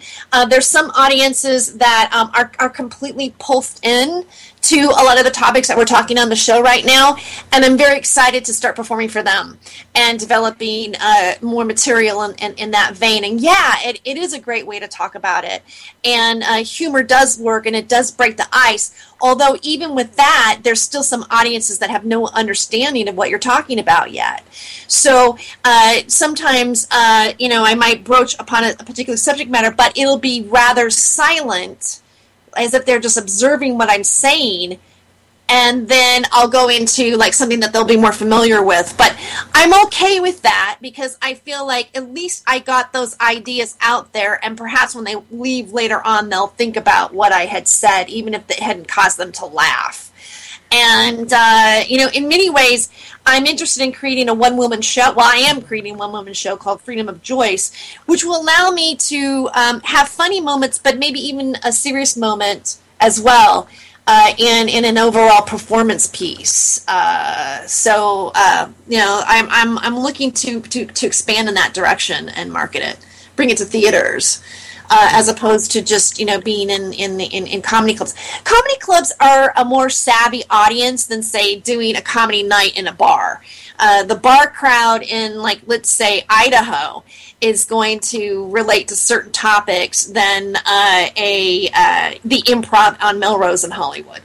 There's some audiences that are completely pulsed in to a lot of the topics that we're talking on the show right now, and I'm very excited to start performing for them and developing more material in that vein. And yeah, it is a great way to talk about it, and humor does work and it does break the ice, although even with that, there's still some audiences that have no understanding of what you're talking about yet. So sometimes, I might broach upon a particular subject matter, but it'll be rather silent, as if they're just observing what I'm saying, and then I'll go into something that they'll be more familiar with. But I'm okay with that because I feel like at least I got those ideas out there, and perhaps when they leave later on, they'll think about what I had said, even if it hadn't caused them to laugh. And, in many ways, I'm interested in creating a one-woman show. Well, I am creating a one-woman show called Freedom of Joyce, which will allow me to have funny moments, but maybe even a serious moment as well in an overall performance piece. I'm looking to expand in that direction and market it, bring it to theaters. As opposed to just being in comedy clubs. Comedy clubs are a more savvy audience than, say, doing a comedy night in a bar. The bar crowd in, let's say, Idaho is going to relate to certain topics than the improv on Melrose in Hollywood.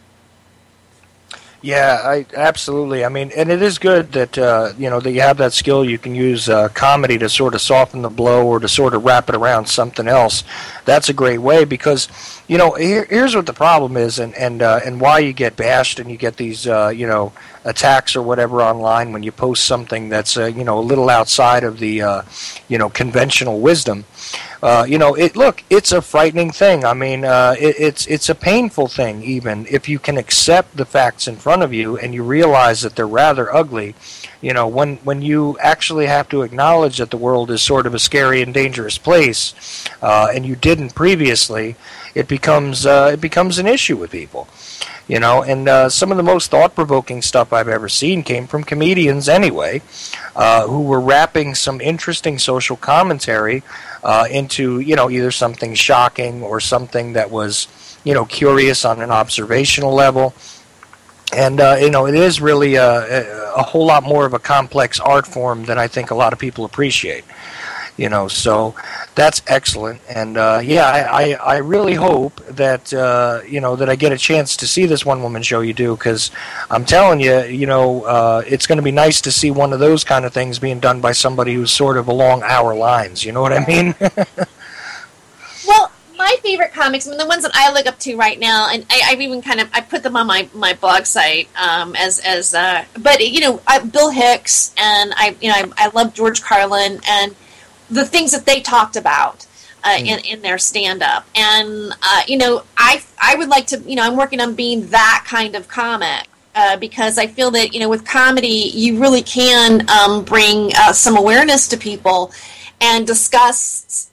Yeah, absolutely. I mean, and it is good that that you have that skill. You can use comedy to sort of soften the blow or to sort of wrap it around something else. That's a great way because here's what the problem is, and why you get bashed and you get these attacks or whatever online when you post something that's a little outside of the conventional wisdom. It's a frightening thing. I mean, it's a painful thing, even if you can accept the facts in front of you and you realize that they're rather ugly. When you actually have to acknowledge that the world is sort of a scary and dangerous place, and you didn't previously, it becomes an issue with people. And some of the most thought-provoking stuff I've ever seen came from comedians anyway, who were wrapping some interesting social commentary into, either something shocking or something that was, curious on an observational level. And, it is really a whole lot more of a complex art form than I think a lot of people appreciate. So that's excellent. And, I really hope that, that I get a chance to see this one-woman show you do, because I'm telling you, it's going to be nice to see one of those kind of things being done by somebody who's sort of along our lines. You know what I mean? Well, my favorite comics, the ones that I look up to right now, and I've even I put them on my blog site Bill Hicks, and I love George Carlin, and the things that they talked about in their stand-up. And, I would like to, I'm working on being that kind of comic because I feel that, with comedy, you really can bring some awareness to people and discuss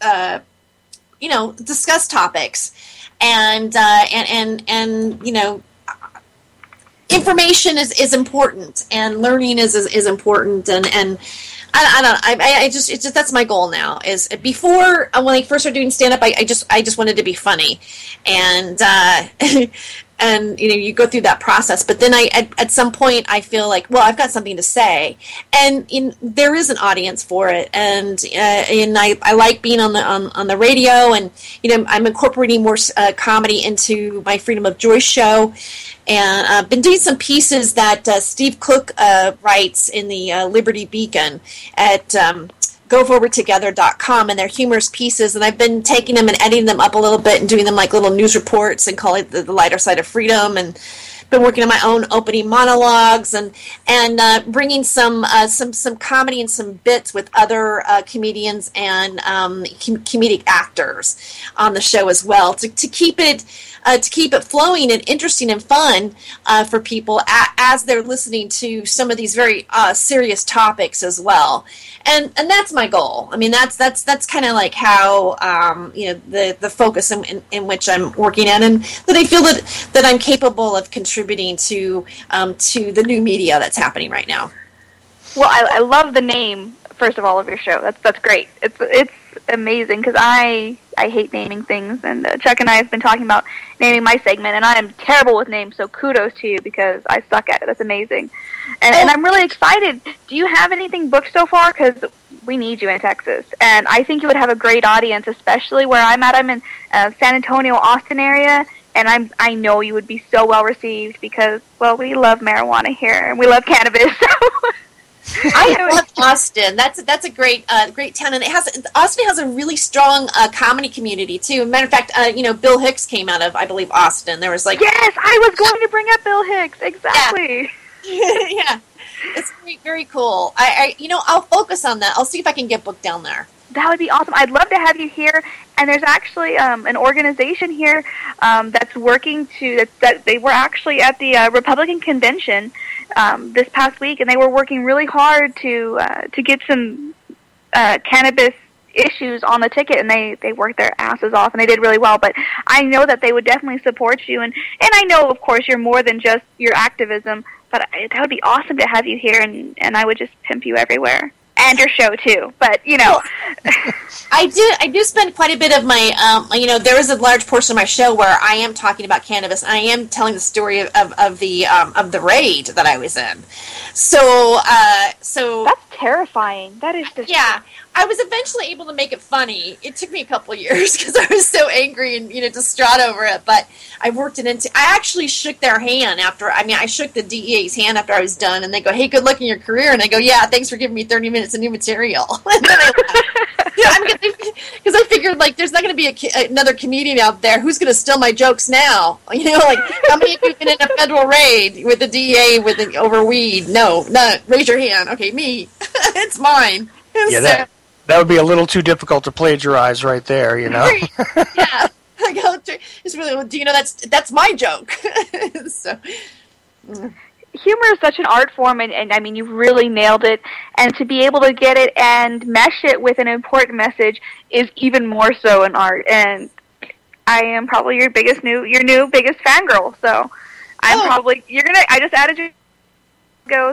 topics. And information is important, and learning is important, and I don't know. It's just that's my goal now. Is before when I first started doing stand up, I just wanted to be funny, and and you go through that process. But then at some point I feel like, well, I've got something to say, and there is an audience for it, and I like being on the radio, and I'm incorporating more comedy into my Freedom of Joy show. And I've been doing some pieces that Steve Cook writes in the Liberty Beacon at GoForwardTogether.com, and they're humorous pieces. And I've been taking them and editing them up a little bit and doing them like little news reports and calling it the lighter side of freedom. And been working on my own opening monologues and bringing some comedy and some bits with other comedians and comedic actors on the show as well to keep it flowing and interesting and fun for people as they're listening to some of these very serious topics as well. And that's my goal. I mean, that's kind of like how the focus in which I'm working at, and that I feel that I'm capable of contributing to the new media that's happening right now. Well, I love the name, first of all, of your show. That's great. It's amazing because I hate naming things, and Chuck and I have been talking about naming my segment, and I am terrible with names, so kudos to you because I suck at it. That's amazing. And I'm really excited. Do you have anything booked so far? Because we need you in Texas, and I think you would have a great audience, especially where I'm at. I'm in San Antonio, Austin area, and I know you would be so well received because, well, we love marijuana here, and we love cannabis, so... I love Austin. That's a great town, and Austin has a really strong comedy community too. Matter of fact, Bill Hicks came out of, I believe, Austin. There was yes, I was going to bring up Bill Hicks exactly. Yeah, it's very, very cool. I'll focus on that. I'll see if I can get booked down there. That would be awesome. I'd love to have you here. And there's actually an organization here that's working that they were actually at the Republican convention this past week, and they were working really hard to get some cannabis issues on the ticket, and they worked their asses off, and they did really well. But I know that they would definitely support you, and I know, of course, you're more than just your activism, but that would be awesome to have you here, and I would just pimp you everywhere. And your show too, but I do spend quite a bit of my there is a large portion of my show where I am talking about cannabis, and I am telling the story of the raid that I was in. So that's terrifying. That is just yeah. I was eventually able to make it funny. It took me a couple of years because I was so angry and distraught over it. But I worked it into. I actually shook their hand after. I mean, I shook the DEA's hand after I was done, and they go, "Hey, good luck in your career." And I go, "Yeah, thanks for giving me 30 minutes of new material." And then because I figured like there's not going to be another comedian out there who's going to steal my jokes now. Like how many of you have been in a federal raid with the DEA over weed? No, raise your hand. Okay, me. It's mine. Yeah, that would be a little too difficult to plagiarize right there, Yeah. I go, it's really, do you know that's my joke? So. Humor is such an art form, and I mean, you really nailed it. And to be able to get it and mesh it with an important message is even more so an art. And I am probably your new biggest fangirl. So I just added you.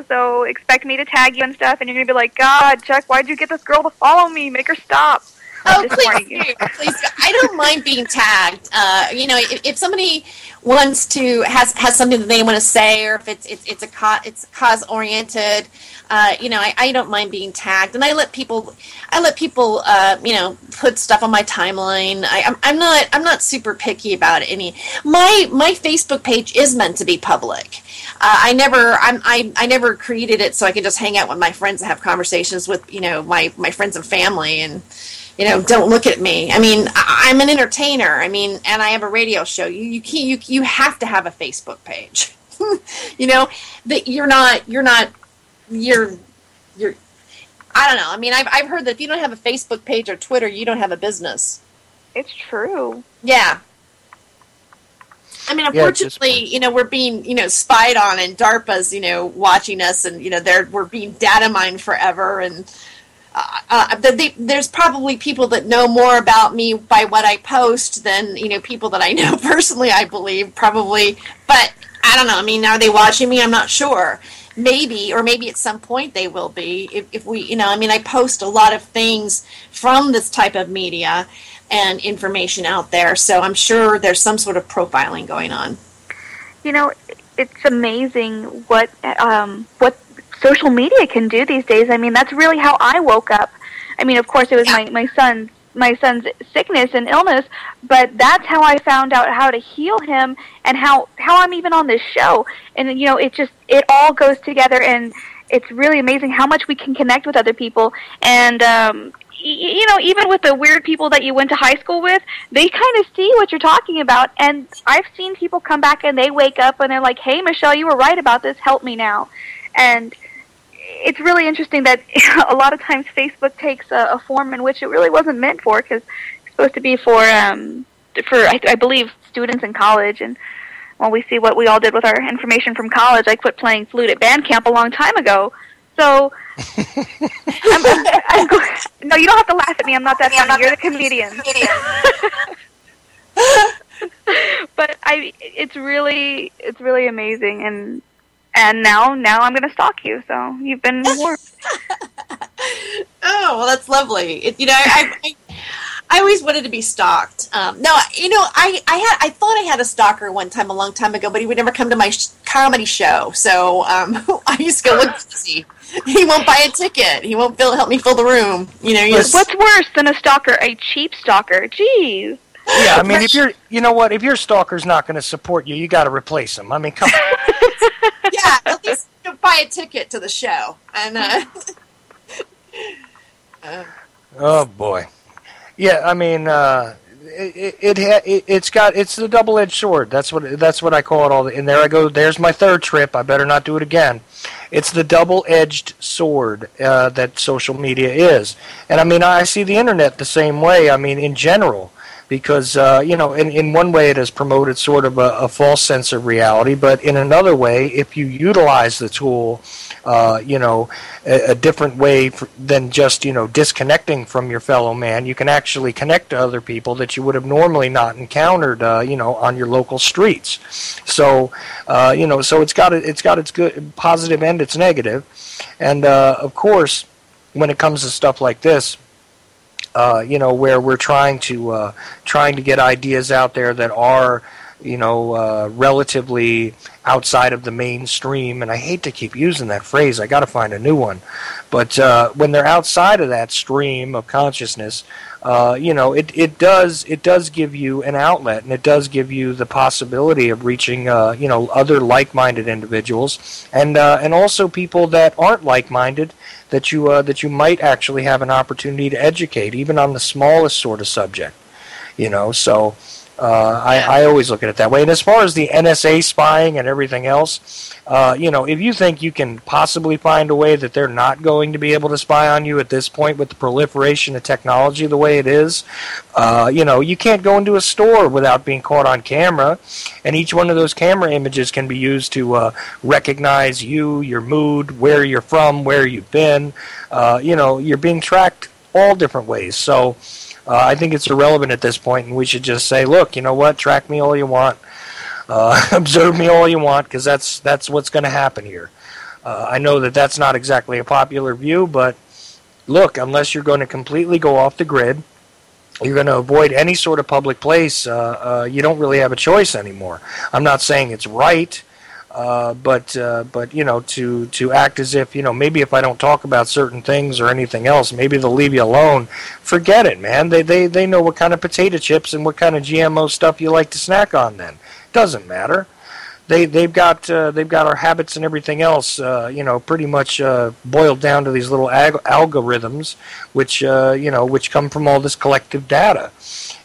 So expect me to tag you and stuff, and you're gonna be like, God, Chuck, why'd you get this girl to follow me? Make her stop. Please do. I don't mind being tagged. If somebody wants to has something that they want to say, or if it's cause oriented, I don't mind being tagged, and I let people put stuff on my timeline. I'm not super picky about any. My Facebook page is meant to be public. I never created it so I could just hang out with my friends and have conversations with my friends and family, and don't look at me. I mean, I'm an entertainer. I mean, and I have a radio show. You have to have a Facebook page. That you're I don't know. I mean, I've heard that if you don't have a Facebook page or Twitter, you don't have a business. It's true. Yeah. I mean, unfortunately, we're being, spied on, and DARPA's, watching us, and, we're being data mined forever, and there's probably people that know more about me by what I post than, people that I know personally, I believe, probably, but I don't know. I mean, are they watching me? I'm not sure. Maybe at some point they will be, if we, I post a lot of things from this type of media and information out there, so I'm sure there's some sort of profiling going on. It's amazing what social media can do these days. I mean, that's really how I woke up. I mean, of course, it was my son's sickness and illness, but that's how I found out how to heal him, and how I'm even on this show. And it all goes together, and it's really amazing how much we can connect with other people. And even with the weird people that you went to high school with, they kind of see what you're talking about. And I've seen people come back and they wake up and they're like, "Hey, Michelle, you were right about this. Help me now." And it's really interesting that a lot of times Facebook takes a form in which it really wasn't meant for, because it's supposed to be for I believe students in college. And well, we see what we all did with our information from college. I quit playing flute at band camp a long time ago. So, no, you don't have to laugh at me. I'm not that funny. You're the comedian. But it's really amazing, and now I'm going to stalk you. So you've been warned. Oh, well, that's lovely. I always wanted to be stalked. I thought I had a stalker one time a long time ago, but he would never come to my comedy show. So I used to go look to see. He won't buy a ticket. He won't help me fill the room. What's worse than a stalker? A cheap stalker. Jeez. Yeah, I mean, if your stalker's not going to support you, you got to replace him. I mean, come on. Yeah, at least buy a ticket to the show. And oh boy. Yeah, I mean, it's the double-edged sword. That's what I call it. And there I go. There's my third trip. I better not do it again. It's the double-edged sword that social media is. And I mean, I see the internet the same way. I mean, in general, because in one way it has promoted sort of a false sense of reality, but in another way, if you utilize the tool, a different way than just disconnecting from your fellow man, you can actually connect to other people that you would have normally not encountered, on your local streets. So, so it's got its good positive and its negative, and of course, when it comes to stuff like this. Where we're trying to get ideas out there that are, relatively outside of the mainstream, and I hate to keep using that phrase, I got to find a new one, but when they're outside of that stream of consciousness, it does give you an outlet, and it does give you the possibility of reaching other like-minded individuals, and also people that aren't like-minded, that you might actually have an opportunity to educate, even on the smallest sort of subject. So I always look at it that way. And as far as the NSA spying and everything else, if you think you can possibly find a way that they're not going to be able to spy on you at this point with the proliferation of technology the way it is, you can't go into a store without being caught on camera. And each one of those camera images can be used to recognize you, your mood, where you're from, where you've been. You're being tracked all different ways. So I think it's irrelevant at this point, and we should just say, look, you know what, track me all you want, observe me all you want, because that's what's going to happen here. I know that that's not exactly a popular view, but look, unless you're going to completely go off the grid, you're going to avoid any sort of public place, you don't really have a choice anymore. I'm not saying it's right, but to act as if, maybe if I don't talk about certain things or anything else, maybe they'll leave you alone. Forget it, man. They know what kind of potato chips and what kind of GMO stuff you like to snack on. Then doesn't matter. They've got our habits and everything else, pretty much boiled down to these little algorithms, which come from all this collective data.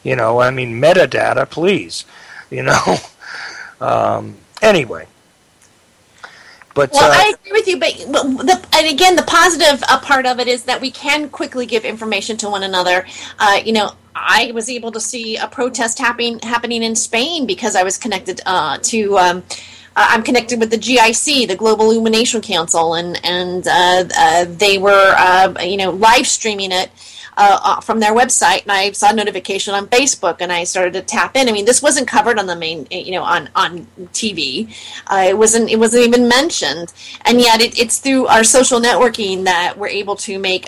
Metadata, please. Anyway. But, I agree with you, but the positive part of it is that we can quickly give information to one another. I was able to see a protest happening in Spain because I was connected to. I'm connected with the GIC, the Global Illumination Council, and they were live streaming it from their website, and I saw a notification on Facebook, and I started to tap in. I mean, this wasn't covered on the main, on TV. It wasn't even mentioned, and yet it's through our social networking that we're able to make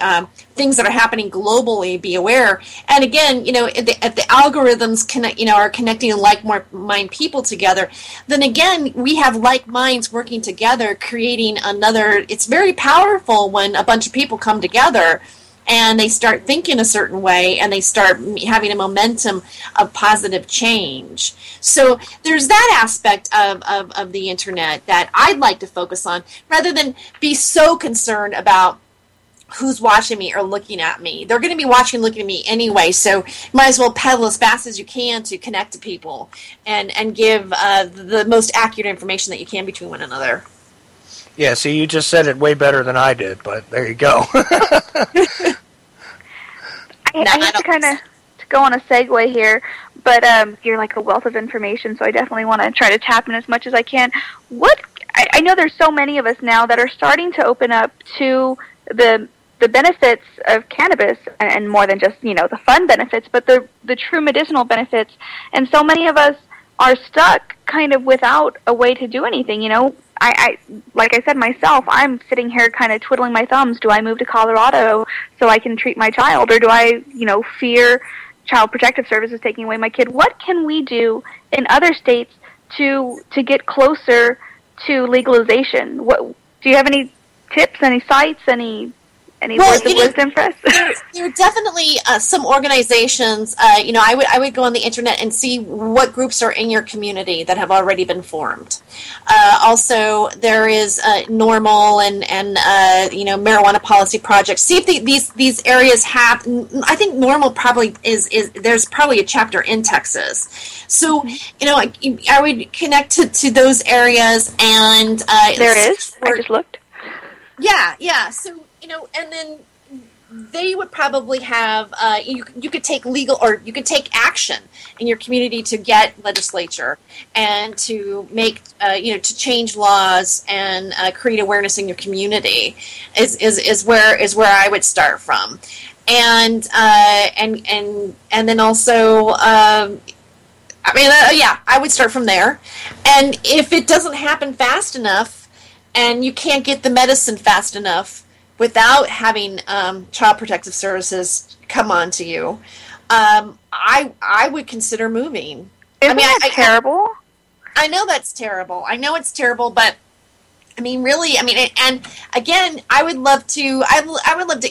things that are happening globally be aware. And again, if the algorithms are connecting like-minded people together, then again we have like minds working together, creating another. It's very powerful when a bunch of people come together and they start thinking a certain way, and they start having a momentum of positive change. So there's that aspect of the internet that I'd like to focus on, rather than be so concerned about who's watching me or looking at me. They're going to be watching and looking at me anyway, so you might as well pedal as fast as you can to connect to people and give the most accurate information that you can between one another. Yeah, see, you just said it way better than I did, but there you go. I hate to kind of go on a segue here, but you're like a wealth of information, so I definitely want to try to tap in as much as I can. I know there's so many of us now that are starting to open up to the benefits of cannabis, and more than just, the fun benefits, but the true medicinal benefits, and so many of us are stuck kind of without a way to do anything, I like I said myself, I'm sitting here kind of twiddling my thumbs. Do I move to Colorado so I can treat my child, or do I, fear Child Protective Services taking away my kid? What can we do in other states to get closer to legalization? Do you have any tips, any sites, any words of wisdom for us? There are definitely some organizations. I would go on the internet and see what groups are in your community that have already been formed. Also, there is NORML and marijuana policy projects. See if these areas have. I think NORML probably is. There's probably a chapter in Texas. So I would connect to those areas, and there is. I just looked. Yeah. So. And then they would probably have, you could take legal, or you could take action in your community to get legislature and to make, to change laws and create awareness in your community is where I would start from. And then also, I would start from there. And if it doesn't happen fast enough and you can't get the medicine fast enough, without having Child Protective Services come on to you, I would consider moving. Isn't that terrible? I know that's terrible. I know it's terrible, but I mean, really, I mean, and again, I would love to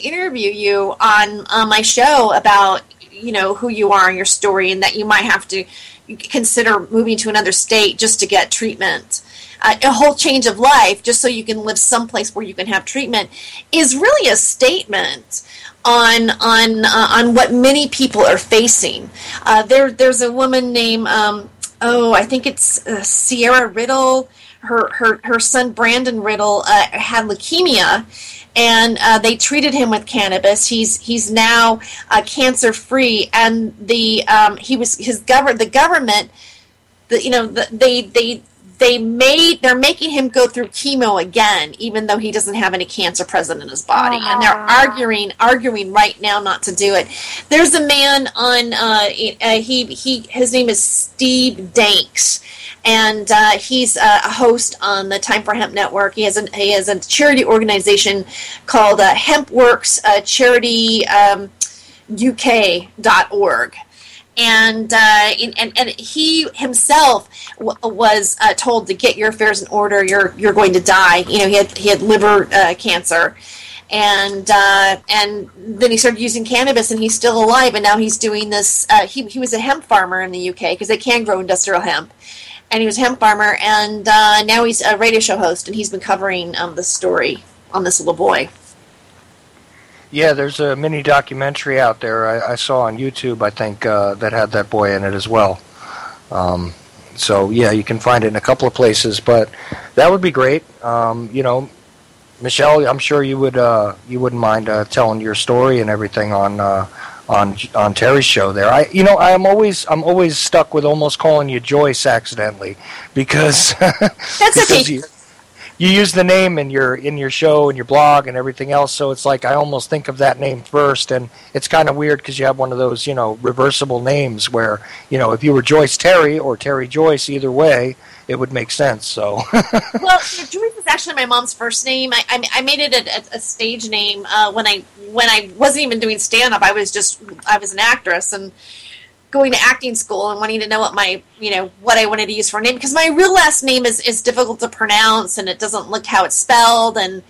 interview you on my show about, you know, who you are and your story, and that you might have to consider moving to another state just to get treatment. A whole change of life just so you can live someplace where you can have treatment is really a statement on what many people are facing. There's a woman named I think it's Sierra Riddle. Her son Brandon Riddle had leukemia, and they treated him with cannabis. He's now cancer free, and the government, they're making him go through chemo again, even though he doesn't have any cancer present in his body, and they're arguing right now not to do it. There's a man on his name is Steve Danks, and he's a host on the Time for Hemp Network. He has a charity organization called HempWorks Charity UK.org. And he himself was told to get your affairs in order. You're going to die. You know, he had liver cancer, and then he started using cannabis, and he's still alive. And now he's doing this. He was a hemp farmer in the UK because they can grow industrial hemp, and he was a hemp farmer. And now he's a radio show host, and he's been covering the story on this little boy. Yeah, there's a mini documentary out there I saw on YouTube, I think, that had that boy in it as well. So, yeah, you can find it in a couple of places, but that would be great. You know, Michelle, I'm sure you wouldn't mind telling your story and everything on Terry's show there. I'm always stuck with almost calling you Joyce accidentally because that's okay. You use the name in your show and your blog and everything else, so it's like I almost think of that name first, and it's kind of weird because you have one of those, you know, reversible names where, you know, if you were Joyce Terry or Terry Joyce, either way, it would make sense. So, well, Joyce is actually my mom's first name. I made it a stage name when I wasn't even doing stand up. I was an actress and going to acting school and wanting to know what I wanted to use for a name, because my real last name is difficult to pronounce, and it doesn't look how it's spelled, and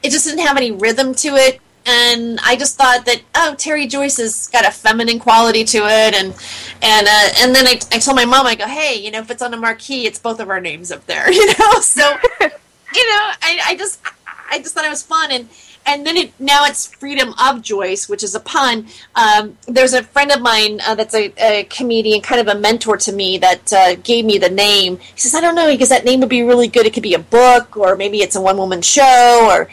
it just didn't have any rhythm to it. And I just thought that, Terry Joyce has got a feminine quality to it, and then I told my mom, I go, hey, you know, if it's on a marquee, it's both of our names up there, you know. So, you know, I just thought it was fun, and then now it's Freedom of Joyce, which is a pun. There's a friend of mine that's a comedian, kind of a mentor to me, that gave me the name. He says, I don't know, because that name would be really good. It could be a book, or maybe it's a one-woman show, or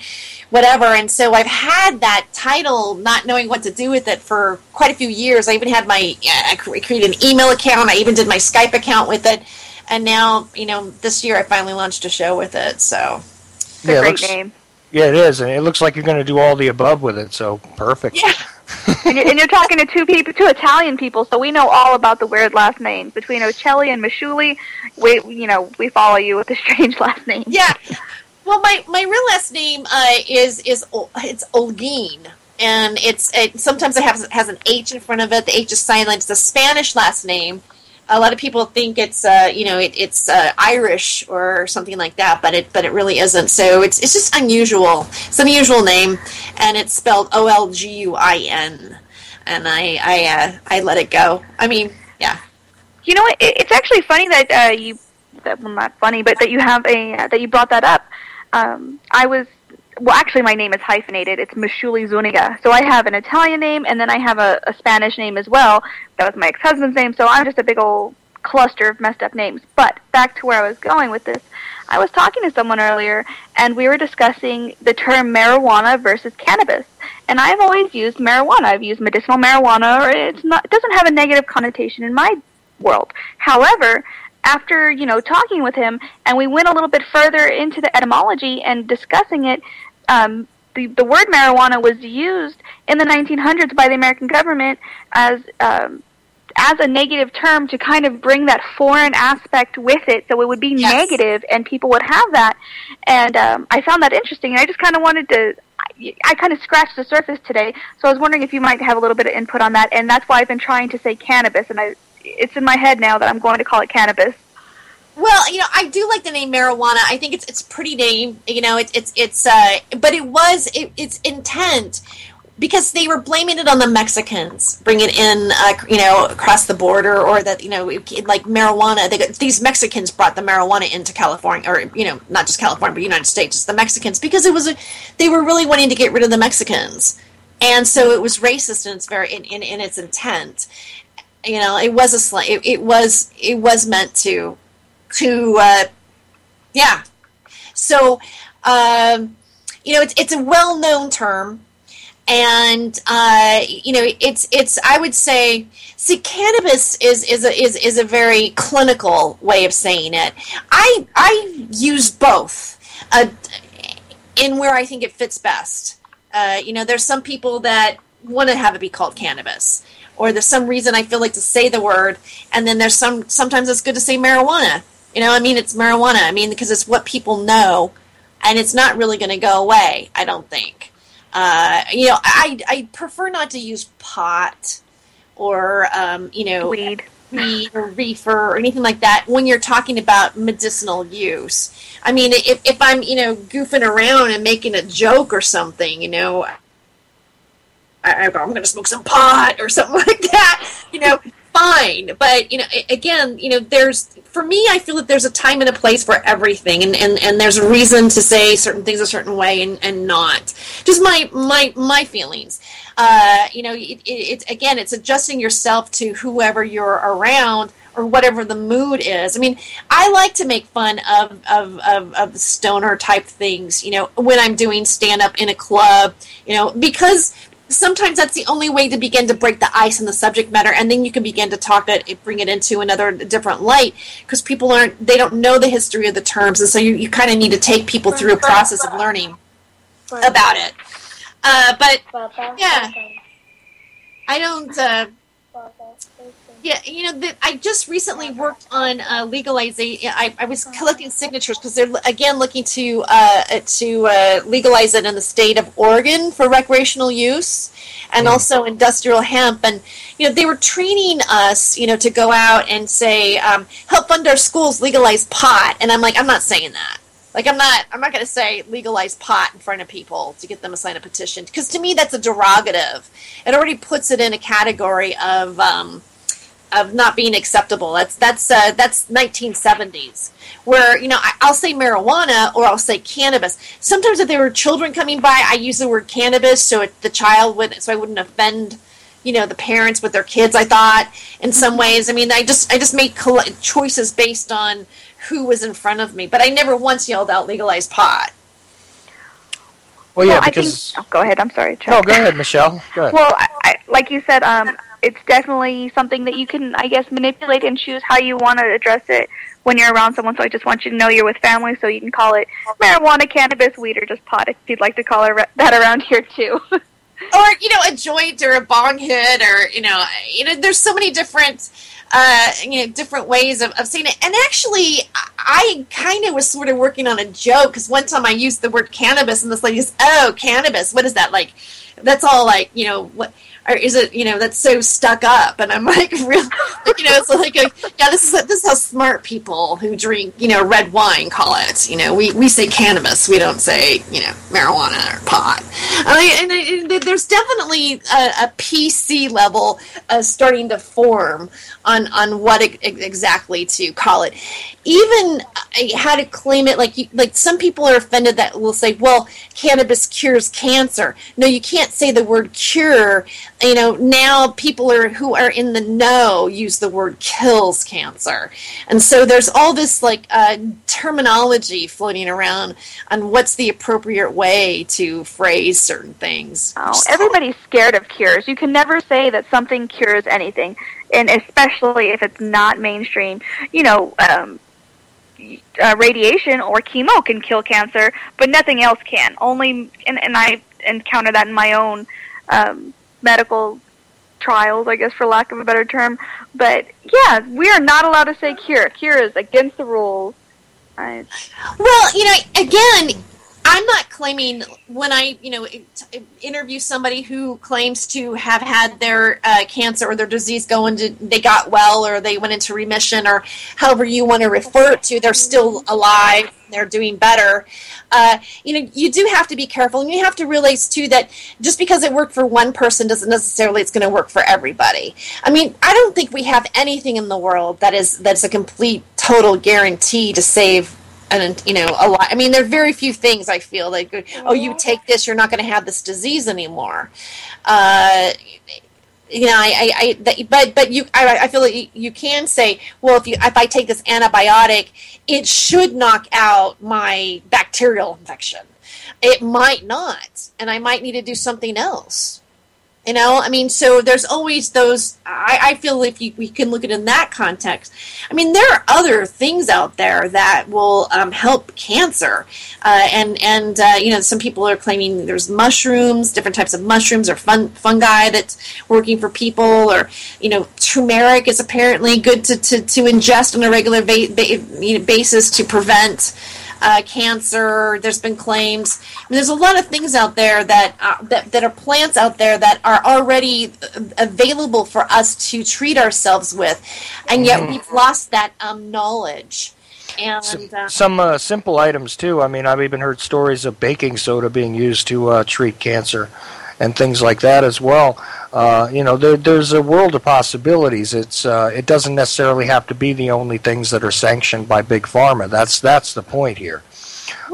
whatever. And so I've had that title, not knowing what to do with it, for quite a few years. I even had I created an email account. I even did my Skype account with it. And now, you know, this year I finally launched a show with it. So it's a great name. Yeah, it is, and it looks like you're going to do all the above with it, so perfect. Yeah. and you're talking to two Italian people, so we know all about the weird last names. Between Ochelli and Michuli, we follow you with the strange last name. Yeah. Well, my real last name it's Olguin, and sometimes it has an H in front of it. The H is silent. It's a Spanish last name. A lot of people think it's it's Irish or something like that, but it really isn't. So it's just unusual. It's an unusual name, and it's spelled Olguin, and I let it go. I mean, yeah. You know what? It's actually funny that not funny, but that you have that you brought that up. Actually, my name is hyphenated. It's Michuli Zuniga. So I have an Italian name, and then I have a Spanish name as well. That was my ex-husband's name, so I'm just a big old cluster of messed up names. But back to where I was going with this, I was talking to someone earlier, and we were discussing the term marijuana versus cannabis. And I've always used marijuana. I've used medicinal marijuana, or it doesn't have a negative connotation in my world. However, after, talking with him, and we went a little bit further into the etymology and discussing it, the word marijuana was used in the 1900s by the American government as a negative term to kind of bring that foreign aspect with it, so it would be negative, and people would have that. And I found that interesting, and I just kind of wanted to... I kind of scratched the surface today, so I was wondering if you might have a little bit of input on that, and that's why I've been trying to say cannabis, and it's in my head now that I'm going to call it cannabis. Well, I do like the name marijuana. I think it's a pretty name. But its intent, because they were blaming it on the Mexicans, bringing it in, across the border, or that, like marijuana. These Mexicans brought the marijuana into California, or, not just California, but United States, just the Mexicans, because they were really wanting to get rid of the Mexicans. And so it was racist in its in its intent. It was a slang. It was meant to. Yeah. So, it's a well-known term, and it's I would say, cannabis is a very clinical way of saying it. I use both, in where I think it fits best. There's some people that want to have it be called cannabis, or there's some reason I feel like to say the word, and then there's sometimes it's good to say marijuana. It's marijuana. Because it's what people know, and it's not really going to go away, I don't think. I prefer not to use pot or, weed or reefer or anything like that when you're talking about medicinal use. If I'm, goofing around and making a joke or something, I'm going to smoke some pot or something like that, fine. But, again, for me, I feel that there's a time and a place for everything, and there's a reason to say certain things a certain way and not. Just my feelings. It's adjusting yourself to whoever you're around or whatever the mood is. I like to make fun of stoner type things, when I'm doing stand-up in a club, because sometimes that's the only way to begin to break the ice in the subject matter, and then you can begin to talk it, bring it into another different light, because people they don't know the history of the terms, and so you kind of need to take people through a process of learning about it. But yeah, I don't. I just recently worked on legalization. I was collecting signatures because they're again looking to legalize it in the state of Oregon for recreational use, and also industrial hemp. And they were training us, to go out and say, help fund our schools, legalize pot. And I'm like, I'm not saying that. Like, I'm not going to say legalize pot in front of people to get them to sign a petition, because to me that's a derogative. It already puts it in a category of not being acceptable. That's 1970s, where I'll say marijuana or I'll say cannabis. Sometimes if there were children coming by, I use the word cannabis so I wouldn't offend the parents with their kids. I thought in some ways. I just made choices based on who was in front of me, but I never once yelled out legalize pot. Well, yeah, because go ahead. I'm sorry, Chuck. No, go ahead, Michelle. Go ahead. Well, like you said, it's definitely something that you can, I guess, manipulate and choose how you want to address it when you're around someone. So I just want you to know you're with family, so you can call it marijuana, cannabis, weed, or just pot if you'd like to call it that around here too. Or a joint or a bong hit, or there's so many different different ways of saying it. And actually, I kind of was sort of working on a joke, because one time I used the word cannabis, and this lady goes, "Oh, cannabis, what is that like?" That's all like, what, or is it, that's so stuck up? And I'm like, real, it's like, this is how smart people who drink, red wine call it. We say cannabis, we don't say, marijuana or pot. And there's definitely a PC level starting to form on what exactly to call it. Even how to claim it, like some people are offended that will say, well, cannabis cures cancer. No, you can't say the word cure. Now people who are in the know use the word kills cancer. And so there's all this terminology floating around on what's the appropriate way to phrase certain things. Oh, everybody's scared of cures. You can never say that something cures anything, and especially if it's not mainstream. Radiation or chemo can kill cancer, but nothing else can. Only, and I encounter that in my own medical trials, I guess, for lack of a better term. But yeah, we are not allowed to say cure. Cure is against the rules. Well, again, I'm not claiming when I, interview somebody who claims to have had their cancer or their disease they got well or they went into remission or however you want to refer it to, they're still alive, they're doing better. You do have to be careful, and you have to realize too that just because it worked for one person doesn't necessarily it's going to work for everybody. I mean, I don't think we have anything in the world that's a complete, total guarantee to save. And a lot. I mean, there are very few things I feel like, oh, you take this, you're not going to have this disease anymore. I feel like you can say, well, if I take this antibiotic, it should knock out my bacterial infection. It might not, and I might need to do something else. I mean, so there's always those. I feel if we can look at it in that context. I mean, there are other things out there that will help cancer, and some people are claiming there's mushrooms, different types of mushrooms or fungi that's working for people, or turmeric is apparently good to ingest on a regular basis to prevent cancer. There's been claims. I mean, there's a lot of things out there that are plants out there that are already available for us to treat ourselves with, and yet we've lost that knowledge. And some simple items too. I mean, I've even heard stories of baking soda being used to treat cancer and things like that as well. There's a world of possibilities. It doesn't necessarily have to be the only things that are sanctioned by Big Pharma. That's the point here,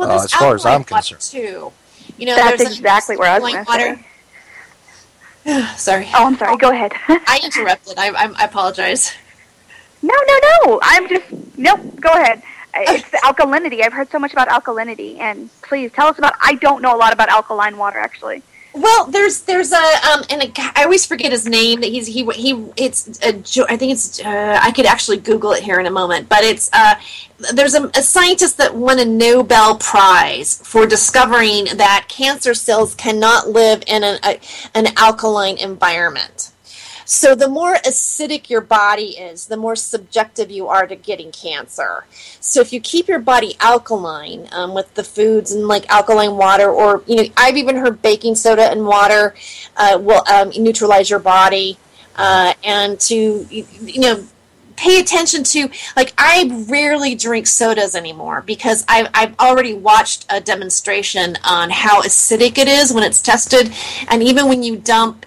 as far as I'm concerned. Too. That's exactly where I was going to say. Sorry. Oh, I'm sorry. Go ahead. I interrupted. I apologize. No. Nope. Go ahead. It's the alkalinity. I've heard so much about alkalinity, and please tell us about. I don't know a lot about alkaline water, actually. Well, there's I always forget his name. That I could actually Google it here in a moment, but there's a scientist that won a Nobel Prize for discovering that cancer cells cannot live in an alkaline environment. So the more acidic your body is, the more subjective you are to getting cancer. So if you keep your body alkaline with the foods and like alkaline water, or I've even heard baking soda and water will neutralize your body, and to pay attention to, like, I rarely drink sodas anymore because I've already watched a demonstration on how acidic it is when it's tested, and even when you dump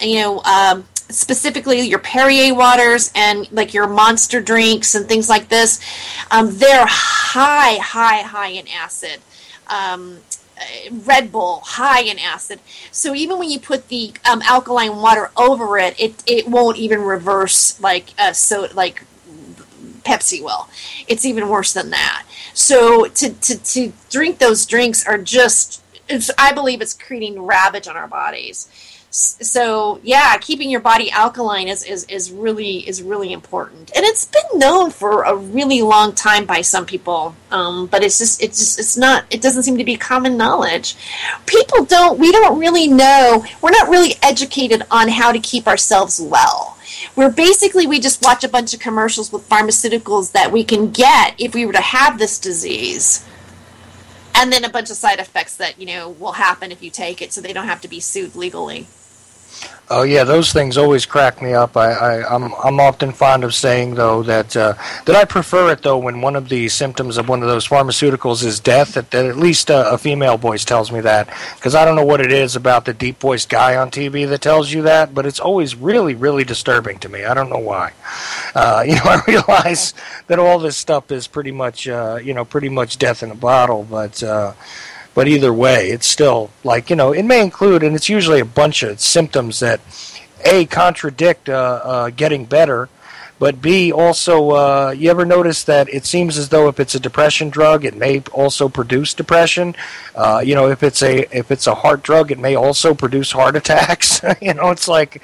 specifically your Perrier waters and like your Monster drinks and things like this, they're high in acid. Red Bull, high in acid. So even when you put the alkaline water over it, it won't even reverse like Pepsi will. It's even worse than that. So to drink those drinks are just, I believe it's creating ravage on our bodies. So yeah, keeping your body alkaline is really important, and it's been known for a really long time by some people. But it doesn't seem to be common knowledge. We don't really know. We're not really educated on how to keep ourselves well. We just watch a bunch of commercials with pharmaceuticals that we can get if we were to have this disease. And then a bunch of side effects that, will happen if you take it, so they don't have to be sued legally. Oh yeah, those things always crack me up. I'm often fond of saying though that I prefer it though when one of the symptoms of one of those pharmaceuticals is death. That at least a female voice tells me that, because I don't know what it is about the deep voiced guy on TV that tells you that, but it's always really, really disturbing to me. I don't know why. I realize that all this stuff is pretty much death in a bottle, but either way, it's still like, it may include, and it's usually a bunch of symptoms that A, contradict getting better, but B, also, you ever notice that it seems as though if it's a depression drug, it may also produce depression. If it's a heart drug, it may also produce heart attacks. It's like,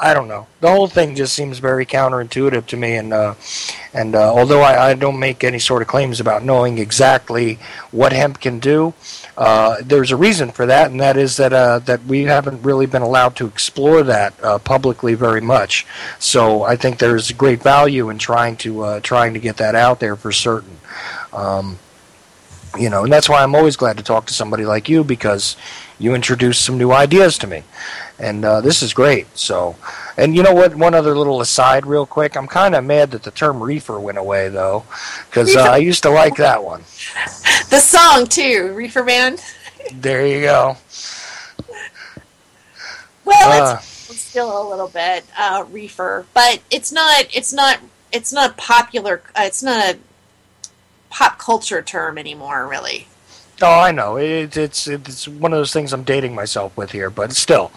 I don't know. The whole thing just seems very counterintuitive to me, and although I don't make any sort of claims about knowing exactly what hemp can do, there's a reason for that, and that is that we haven't really been allowed to explore that publicly very much. So I think there's great value in trying to get that out there for certain. And that's why I'm always glad to talk to somebody like you, because you introduce some new ideas to me. And this is great. So, and you know what? One other little aside real quick. I'm kind of mad that the term reefer went away, though, because I used to like that one. The song, too, Reefer Band. There you go. Well, it's still a little bit reefer, but it's not popular. It's not a pop culture term anymore, really. Oh, I know. It's one of those things I'm dating myself with here, but still.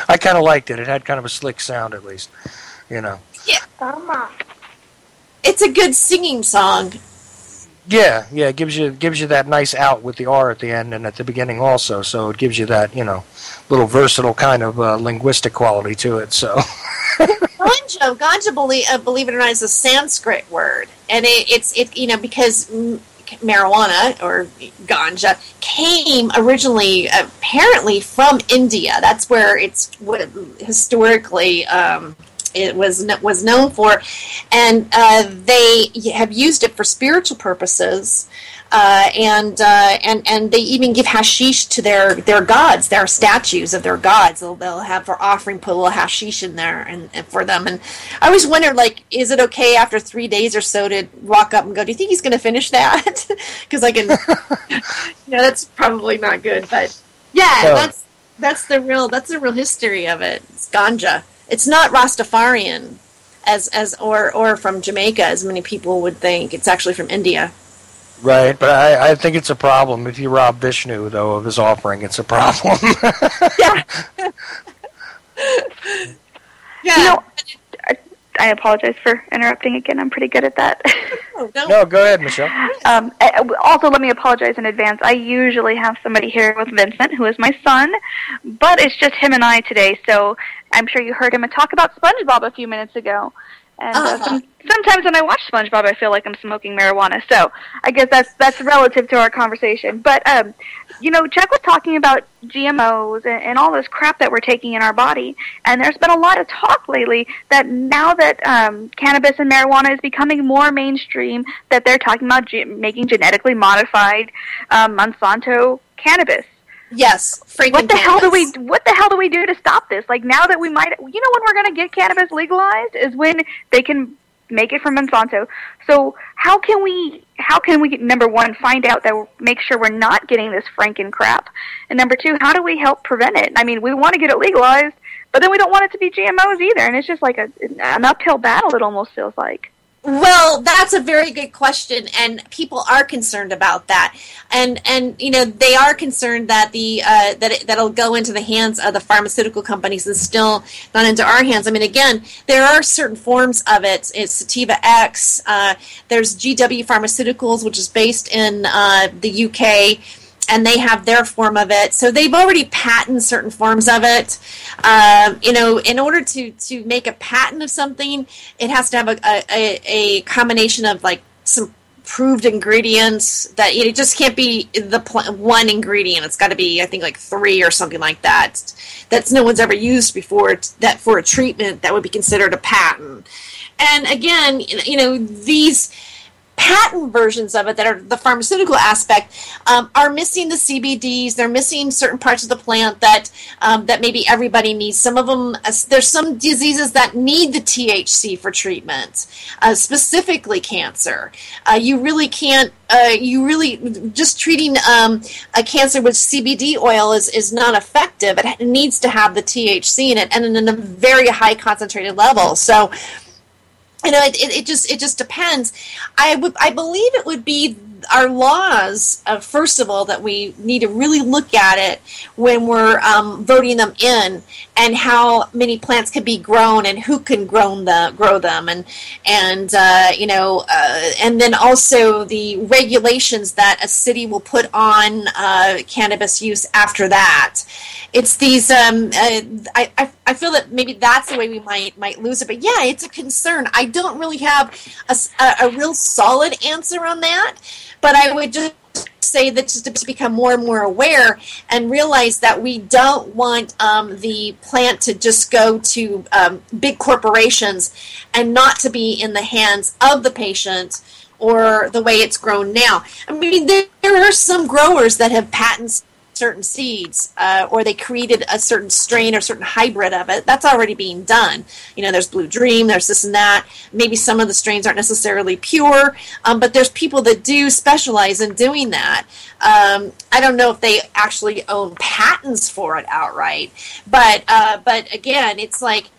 I kind of liked it. It had kind of a slick sound, at least. Yeah. It's a good singing song. Yeah. It gives you that nice out with the R at the end and at the beginning also, so it gives you that, little versatile kind of linguistic quality to it, so... Ganja, believe it or not, is a Sanskrit word, and it's because marijuana or ganja came originally apparently from India. That's where historically it was known for, and they have used it for spiritual purposes. And they even give hashish to their gods, their statues of their gods. They'll have for offering, put a little hashish in there and for them. And I always wondered, is it okay after 3 days or so to walk up and go, do you think he's going to finish that? Because I can, that's probably not good. But yeah, that's the real history of it. It's ganja. It's not Rastafarian or from Jamaica, as many people would think. It's actually from India. Right, but I think it's a problem. If you rob Vishnu, though, of his offering, it's a problem. Yeah. I apologize for interrupting again. I'm pretty good at that. No, go ahead, Michelle. Also, let me apologize in advance. I usually have somebody here with Vincent, who is my son, but it's just him and I today, so I'm sure you heard him talk about SpongeBob a few minutes ago. And sometimes when I watch SpongeBob, I feel like I'm smoking marijuana. So I guess that's relative to our conversation. But Chuck was talking about GMOs and all this crap that we're taking in our body. And there's been a lot of talk lately that now that cannabis and marijuana is becoming more mainstream, that they're talking about making genetically modified Monsanto cannabis. Yes, what the hell do we do to stop this? Now that we might, when we're going to get cannabis legalized is when they can make it from Monsanto. So how can we number one, find out make sure we're not getting this Franken crap, and number two, how do we help prevent it? I mean, we want to get it legalized, but then we don't want it to be GMOs either, and it's just like an uphill battle. It almost feels like. Well, that's a very good question, and people are concerned about that, and they are concerned that that'll go into the hands of the pharmaceutical companies and still not into our hands. I mean, again, there are certain forms of it. It's Sativa X. There's GW Pharmaceuticals, which is based in the UK. And they have their form of it. So they've already patented certain forms of it. In order to make a patent of something, it has to have a combination of some proved ingredients. That it just can't be the one ingredient. It's got to be, I think, 3 or something like that. That's no one's ever used before. That for a treatment that would be considered a patent. And again, these patent versions of it that are the pharmaceutical aspect are missing the CBDs. They're missing certain parts of the plant that maybe everybody needs. Some of them, there's some diseases that need the THC for treatment, specifically cancer. You really can't. Just treating a cancer with CBD oil is not effective. It needs to have the THC in it, and in a very high concentrated level. So. It just depends. I believe it would be our laws, first of all, that we need to really look at it when we're voting them in, and how many plants can be grown and who can grow them, and then also the regulations that a city will put on cannabis use after that. It's these. I feel that maybe that's the way we might lose it. But yeah, it's a concern. I don't really have a real solid answer on that. But I would just say that just to become more and more aware and realize that we don't want the plant to just go to big corporations and not to be in the hands of the patient or the way it's grown now. I mean, there are some growers that have patented certain seeds, or they created a certain strain or certain hybrid of it. That's already being done. You know, there's Blue Dream, there's this and that. Maybe some of the strains aren't necessarily pure, but there's people that do specialize in doing that. I don't know if they actually own patents for it outright, but again, it's like,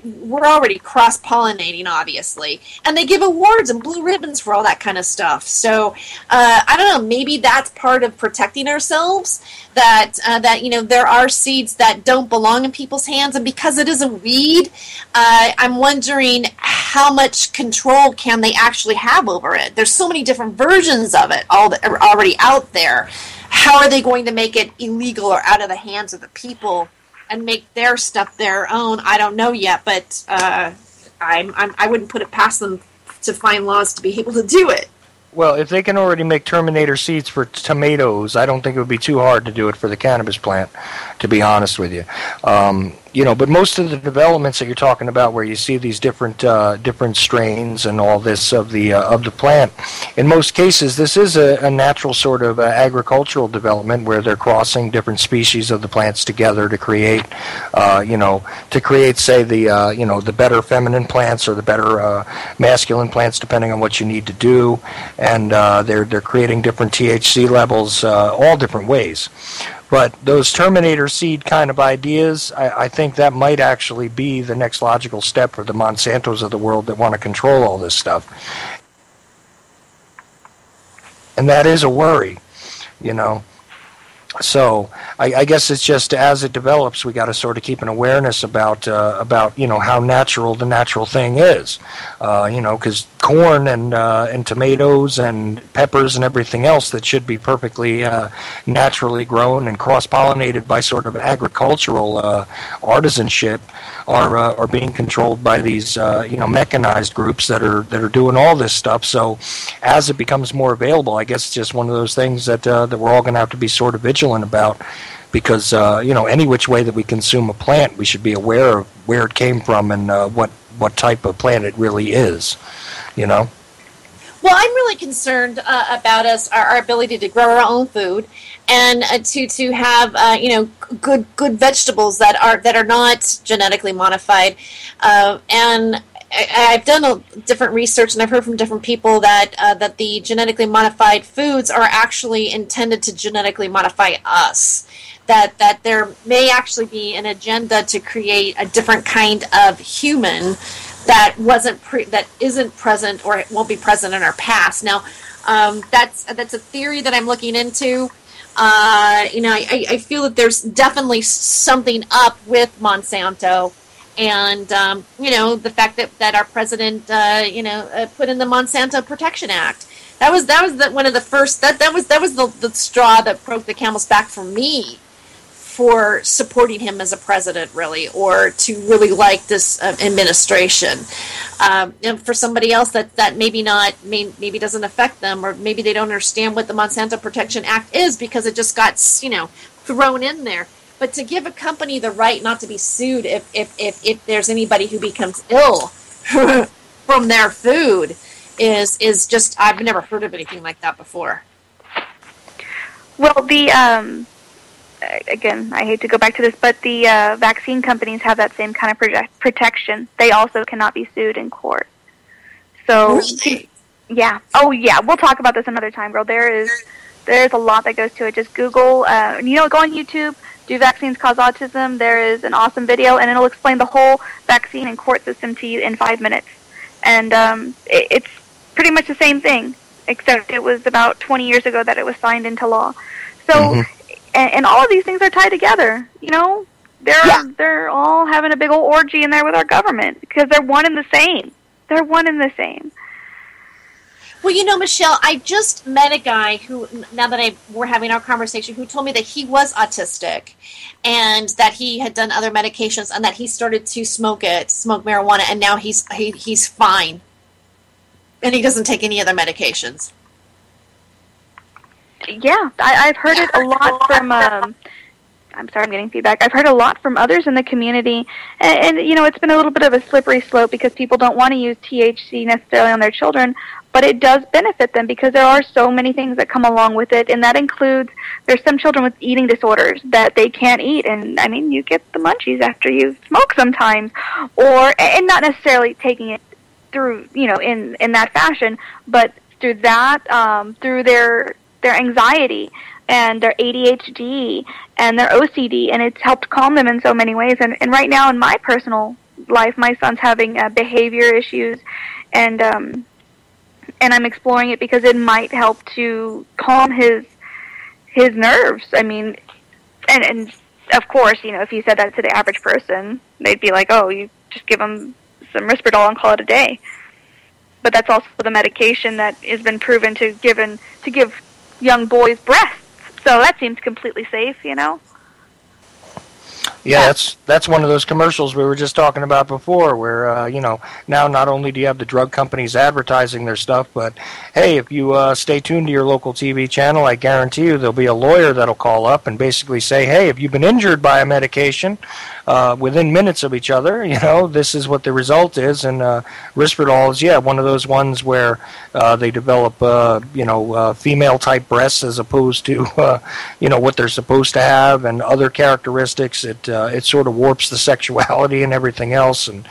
we're already cross-pollinating, obviously, and they give awards and blue ribbons for all that kind of stuff. So I don't know, maybe that's part of protecting ourselves, that you know, there are seeds that don't belong in people's hands, and because it is a weed, I'm wondering how much control can they actually have over it. There's so many different versions of it already out there. How are they going to make it illegal or out of the hands of the people and make their stuff their own? I don't know yet, but I wouldn't put it past them to find laws to be able to do it. Well, if they can already make Terminator seeds for tomatoes, I don't think it would be too hard to do it for the cannabis plant, to be honest with you. You know, but most of the developments that you're talking about, where you see these different strains and all this of the plant, in most cases, this is a natural sort of agricultural development where they're crossing different species of the plants together to create, say the better feminine plants or the better masculine plants, depending on what you need to do, and they're creating different THC levels, all different ways. But those Terminator seed kind of ideas, I think that might actually be the next logical step for the Monsantos of the world that want to control all this stuff. And that is a worry, you know. So I guess it's just as it develops, we got to sort of keep an awareness about you know, how natural the natural thing is, you know, because corn and tomatoes and peppers and everything else that should be perfectly naturally grown and cross-pollinated by sort of agricultural artisanship are being controlled by these you know, mechanized groups that are doing all this stuff. So as it becomes more available, I guess it's just one of those things that we're all going to have to be sort of vigilant about, because you know, any which way that we consume a plant, we should be aware of where it came from and what type of plant it really is, you know. Well, I'm really concerned about our ability to grow our own food and to have you know, good vegetables that are not genetically modified, and I've done different research, and I've heard from different people that the genetically modified foods are actually intended to genetically modify us. That there may actually be an agenda to create a different kind of human that isn't present or won't be present in our past. Now, that's a theory that I'm looking into. You know, I feel that there's definitely something up with Monsanto. And you know, the fact that our president put in the Monsanto Protection Act, that was one of the first that was the straw that broke the camel's back for me for supporting him as a president, really, or to really like this administration. And for somebody else that maybe doesn't affect them, or maybe they don't understand what the Monsanto Protection Act is because it just got, you know, thrown in there. But to give a company the right not to be sued if there's anybody who becomes ill from their food is just, I've never heard of anything like that before. Well, the again, I hate to go back to this, but the vaccine companies have that same kind of protection. They also cannot be sued in court. So, really? Yeah. Oh, yeah. We'll talk about this another time, girl. There's a lot that goes to it. Just Google, go on YouTube. Do vaccines cause autism? There is an awesome video, and it'll explain the whole vaccine and court system to you in 5 minutes. And it's pretty much the same thing, except it was about 20 years ago that it was signed into law. So, and all of these things are tied together. You know, they're all having a big old orgy in there with our government because they're one and the same. They're one and the same. Well, you know, Michelle, I just met a guy who, now that we're having our conversation, who told me that he was autistic and that he had done other medications and that he started to smoke marijuana, and now he's fine. And he doesn't take any other medications. Yeah, I've heard it a lot from. I'm sorry, I'm getting feedback. I've heard a lot from others in the community, and it's been a little bit of a slippery slope because people don't want to use THC necessarily on their children, but it does benefit them because there are so many things that come along with it, and that includes there's some children with eating disorders that they can't eat, and I mean you get the munchies after you smoke sometimes, and not necessarily taking it through in that fashion, but through that through their anxiety and their ADHD and their OCD, and it's helped calm them in so many ways. And right now in my personal life, my son's having behavior issues, and I'm exploring it because it might help to calm his nerves. I mean, and of course, if you said that to the average person, they'd be like, oh, you just give them some Risperdal and call it a day. But that's also the medication that has been proven to give young boys breasts. So that seems completely safe, Yeah, that's one of those commercials we were just talking about before, where now not only do you have the drug companies advertising their stuff, but hey, if you stay tuned to your local TV channel, I guarantee you there'll be a lawyer that'll call up and basically say, hey, if you've been injured by a medication within minutes of each other, this is what the result is. And Risperdal is one of those ones where they develop female type breasts as opposed to what they're supposed to have and other characteristics. It sort of warps the sexuality and everything else, and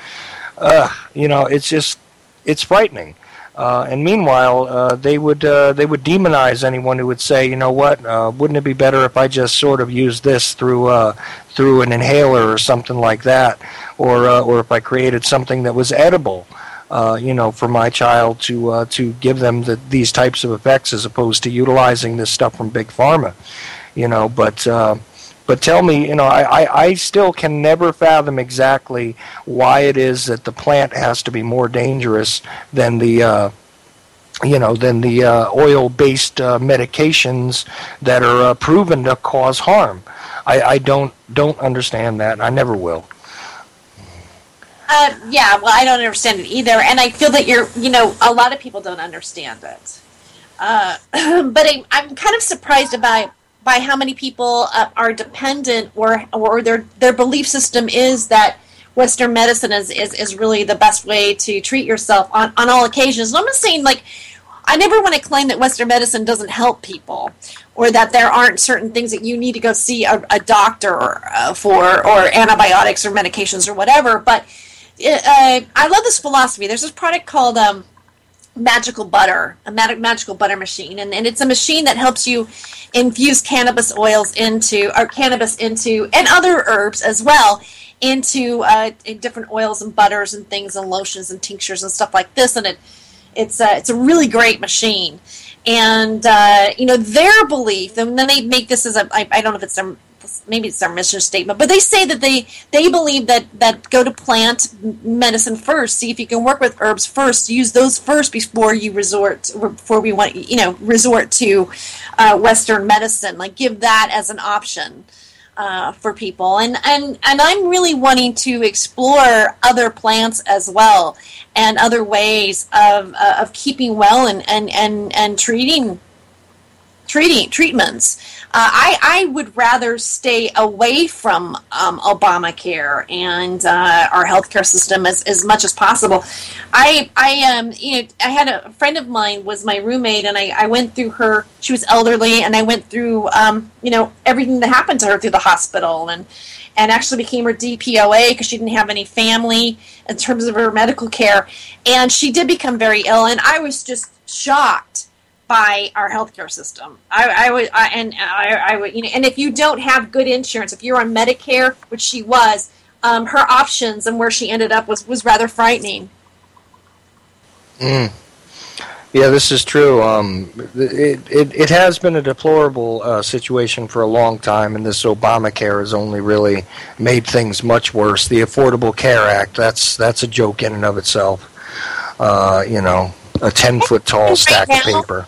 it's frightening. And meanwhile, they would demonize anyone who would say, wouldn't it be better if I just sort of used this through an inhaler or something like that, or if I created something that was edible, for my child to give them these types of effects as opposed to utilizing this stuff from Big Pharma, But tell me, I still can never fathom exactly why it is that the plant has to be more dangerous than the oil-based medications that are proven to cause harm. I don't understand that. I never will. I don't understand it either, and I feel that a lot of people don't understand it. But I'm kind of surprised by how many people are dependent or their belief system is that Western medicine is really the best way to treat yourself on all occasions. And I'm not saying, I never want to claim that Western medicine doesn't help people or that there aren't certain things that you need to go see a doctor for or antibiotics or medications or whatever. But I love this philosophy. There's this product called Magical Butter, a magical butter machine, and it's a machine that helps you infuse cannabis oils into and other herbs as well into different oils and butters and things and lotions and tinctures and stuff like this, and it's a really great machine. And their belief, and then they make this as I don't know if it's maybe it's their mission statement, but they say that they believe that go to plant medicine first. See if you can work with herbs first. Use those first before we resort to Western medicine. Give that as an option for people. And I'm really wanting to explore other plants as well and other ways of keeping well and treatments. I would rather stay away from Obamacare and our healthcare system as much as possible. I had a friend of mine was my roommate, and I went through her. She was elderly, and I went through everything that happened to her through the hospital, and actually became her DPOA because she didn't have any family in terms of her medical care, and she did become very ill, and I was just shocked by our healthcare system. I would, and if you don't have good insurance, if you're on Medicare, which she was, her options and where she ended up was rather frightening. Yeah, this is true. It has been a deplorable situation for a long time, and this Obamacare has only really made things much worse. The Affordable Care Act, that's a joke in and of itself. A 10-foot tall stack of paper.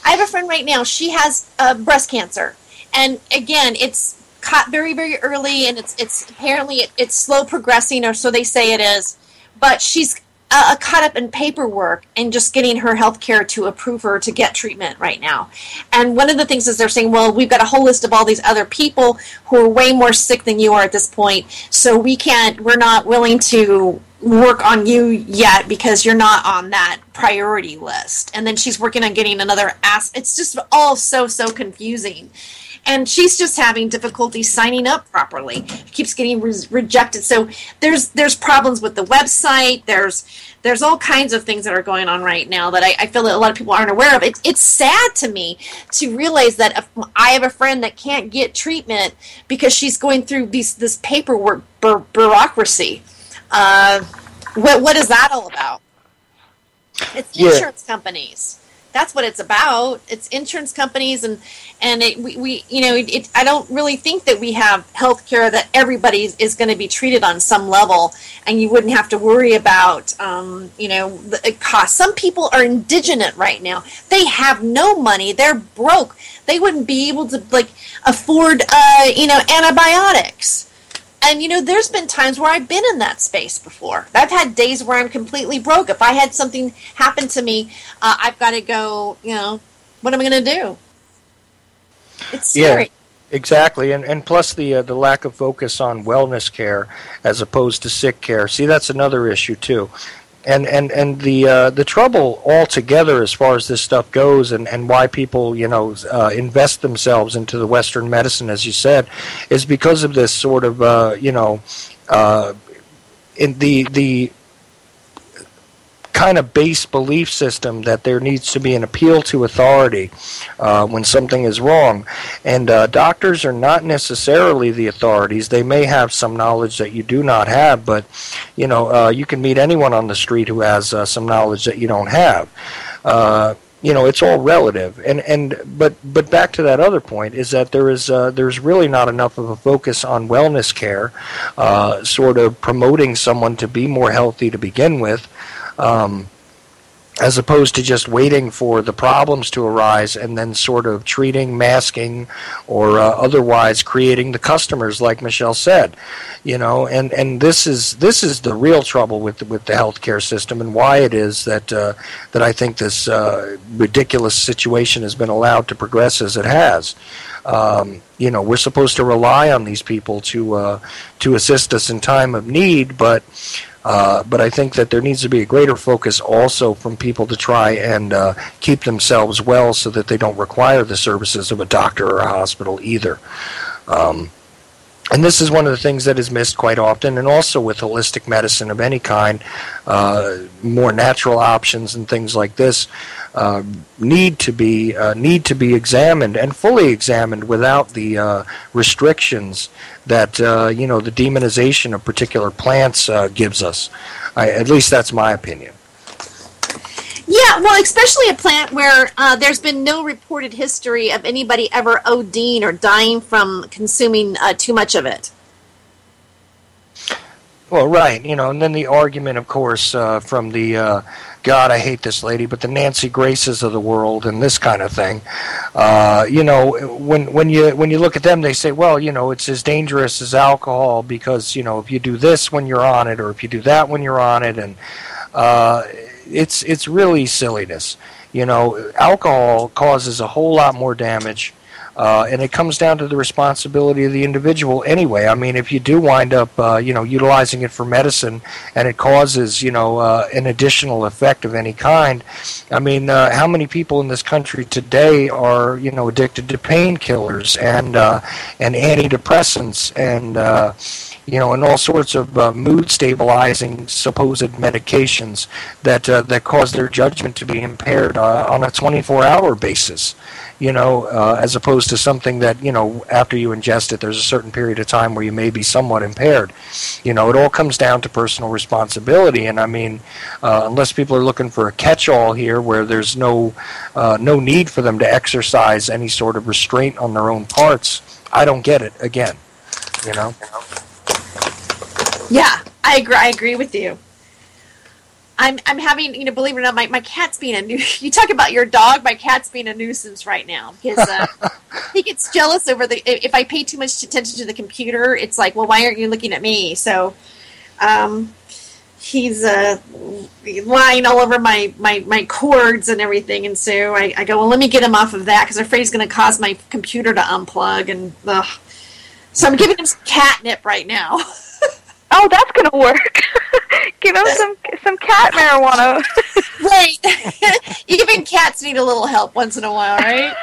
I have a friend right now. She has breast cancer, and again, it's caught very, very early, and it's apparently it's slow progressing, or so they say it is. But she's caught up in paperwork and just getting her health care to approve her to get treatment right now. And one of the things is they're saying, well, we've got a whole list of all these other people who are way more sick than you are at this point, so we're not willing to work on you yet because you're not on that priority list. And then she's working on getting another it's just all so confusing. And she's just having difficulty signing up properly. Keeps getting rejected. So there's problems with the website. There's all kinds of things that are going on right now that I feel that a lot of people aren't aware of. It's sad to me to realize that if I have a friend that can't get treatment because she's going through this paperwork bureaucracy. What is that all about? It's insurance companies. That's what it's about. It's insurance companies, and I don't really think that we have health care that everybody is going to be treated on some level, and you wouldn't have to worry about, the cost. Some people are indigent right now. They have no money. They're broke. They wouldn't be able to afford, antibiotics. And, there's been times where I've been in that space before. I've had days where I'm completely broke. If I had something happen to me, I've got to go, what am I going to do? It's scary. Yeah, exactly. And plus the lack of focus on wellness care as opposed to sick care. See, that's another issue, too. And the trouble altogether as far as this stuff goes and why people, invest themselves into the Western medicine, as you said, is because of this sort of, in the kind of base belief system that there needs to be an appeal to authority when something is wrong. And doctors are not necessarily the authorities. They may have some knowledge that you do not have, but you can meet anyone on the street who has some knowledge that you don't have. It's all relative. But back to that other point is that there's really not enough of a focus on wellness care, sort of promoting someone to be more healthy to begin with. As opposed to just waiting for the problems to arise and then sort of treating, masking, or otherwise creating the customers, like Michelle said, and this is the real trouble with the healthcare system, and why it is that I think this ridiculous situation has been allowed to progress as it has. We're supposed to rely on these people to assist us in time of need, but I think that there needs to be a greater focus also from people to try and keep themselves well so that they don't require the services of a doctor or a hospital either. And this is one of the things that is missed quite often, and also with holistic medicine of any kind, more natural options and things like this need to be examined and fully examined without the restrictions that the demonization of particular plants gives us. At least that's my opinion. Yeah, well, especially a plant where there's been no reported history of anybody ever ODing or dying from consuming too much of it. Well, right, and then the argument, of course, from the God, I hate this lady, but the Nancy Graces of the world and this kind of thing. When you look at them, they say, well, it's as dangerous as alcohol because if you do this when you're on it, or if you do that when you're on it, and it's really silliness. Alcohol causes a whole lot more damage. And it comes down to the responsibility of the individual anyway. I mean, if you do wind up, utilizing it for medicine and it causes, an additional effect of any kind, I mean, how many people in this country today are, addicted to painkillers and antidepressants and all sorts of mood stabilizing supposed medications that cause their judgment to be impaired on a 24-hour basis. As opposed to something that, after you ingest it, there's a certain period of time where you may be somewhat impaired. It all comes down to personal responsibility. And I mean, unless people are looking for a catch-all here where there's no need for them to exercise any sort of restraint on their own parts, I don't get it again, Yeah, I agree with you. I'm having, believe it or not, my cat's being you talk about your dog, my cat's being a nuisance right now because he gets jealous over if I pay too much attention to the computer, it's like, well, why aren't you looking at me? So, he's lying all over my cords and everything, and so I go, well, let me get him off of that because I'm afraid he's going to cause my computer to unplug, and so I'm giving him some catnip right now. Oh, that's going to work. Give him some cat marijuana. Right. Even cats need a little help once in a while, right?